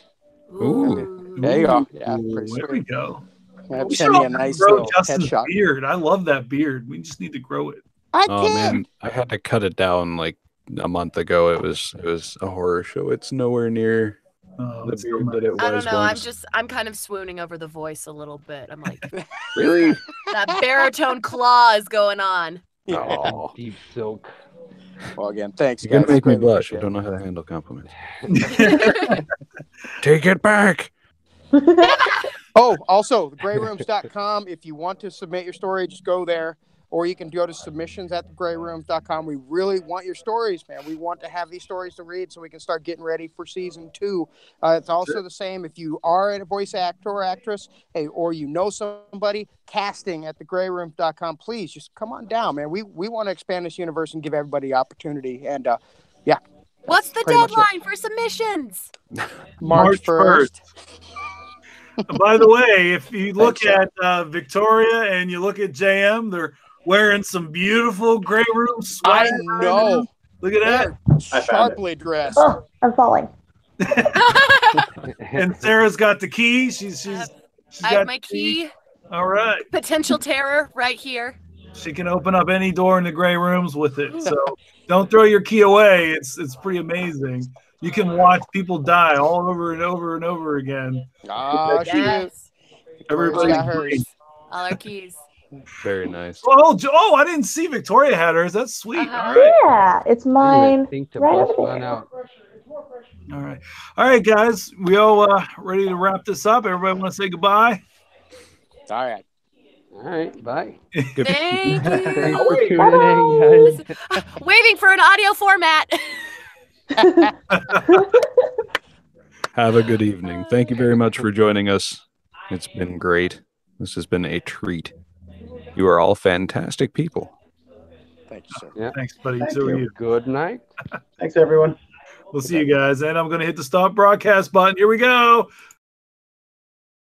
Ooh. There you go. Yeah, pretty there sweet. we go. That'd send me a nice little Justin's headshot. beard. I love that beard. We just need to grow it. I Oh can't. man, I had to cut it down like a month ago. It was a horror show. It's nowhere near the beard that it was. I don't know. once. I'm kind of swooning over the voice a little bit. I'm like, Really? that baritone claw is going on. Oh. Deep silk. Well, again, thanks, You're guys. gonna make me Greatly blush. I appreciate don't know how to handle compliments. Take it back. Oh, also, thegrayrooms.com. If you want to submit your story, just go there. Or you can go to submissions@thegrayrooms.com. We really want your stories, man. We want to have these stories to read so we can start getting ready for season 2. It's also the same if you are a voice actor or actress, or you know somebody, casting at thegrayrooms.com. Please just come on down, man. We want to expand this universe and give everybody opportunity. And yeah. What's the deadline for submissions? March 1st. By the way, if you look at Victoria and you look at JM, they're wearing some beautiful gray room I swag. know. Look at that. Sharply dressed. Oh, I'm falling. And Sarah's got the key. She's I got have my key. All right. Potential terror right here. She can open up any door in the gray rooms with it. So don't throw your key away. It's pretty amazing. You can watch people die all over and over and over again. Oh, Yes. Everybody's got hers. All our keys. Very nice. Oh, I didn't see Victoria had hers. That's sweet. Uh-huh. All right. Yeah, it's mine. Think to Right bust over one there. out. All right, guys. We all ready to wrap this up. Everybody want to say goodbye? All right. All right. Bye. Thank you. Thanks for tuning in, guys. Waving for an audio format. Have a good evening. Thank you very much for joining us. It's been great. This has been a treat. You are all fantastic people. Thank you, sir. Yeah. Thanks, buddy. Thank So are you. you. Good night. Thanks, everyone. We'll see you guys. And I'm going to hit the stop broadcast button. Here we go.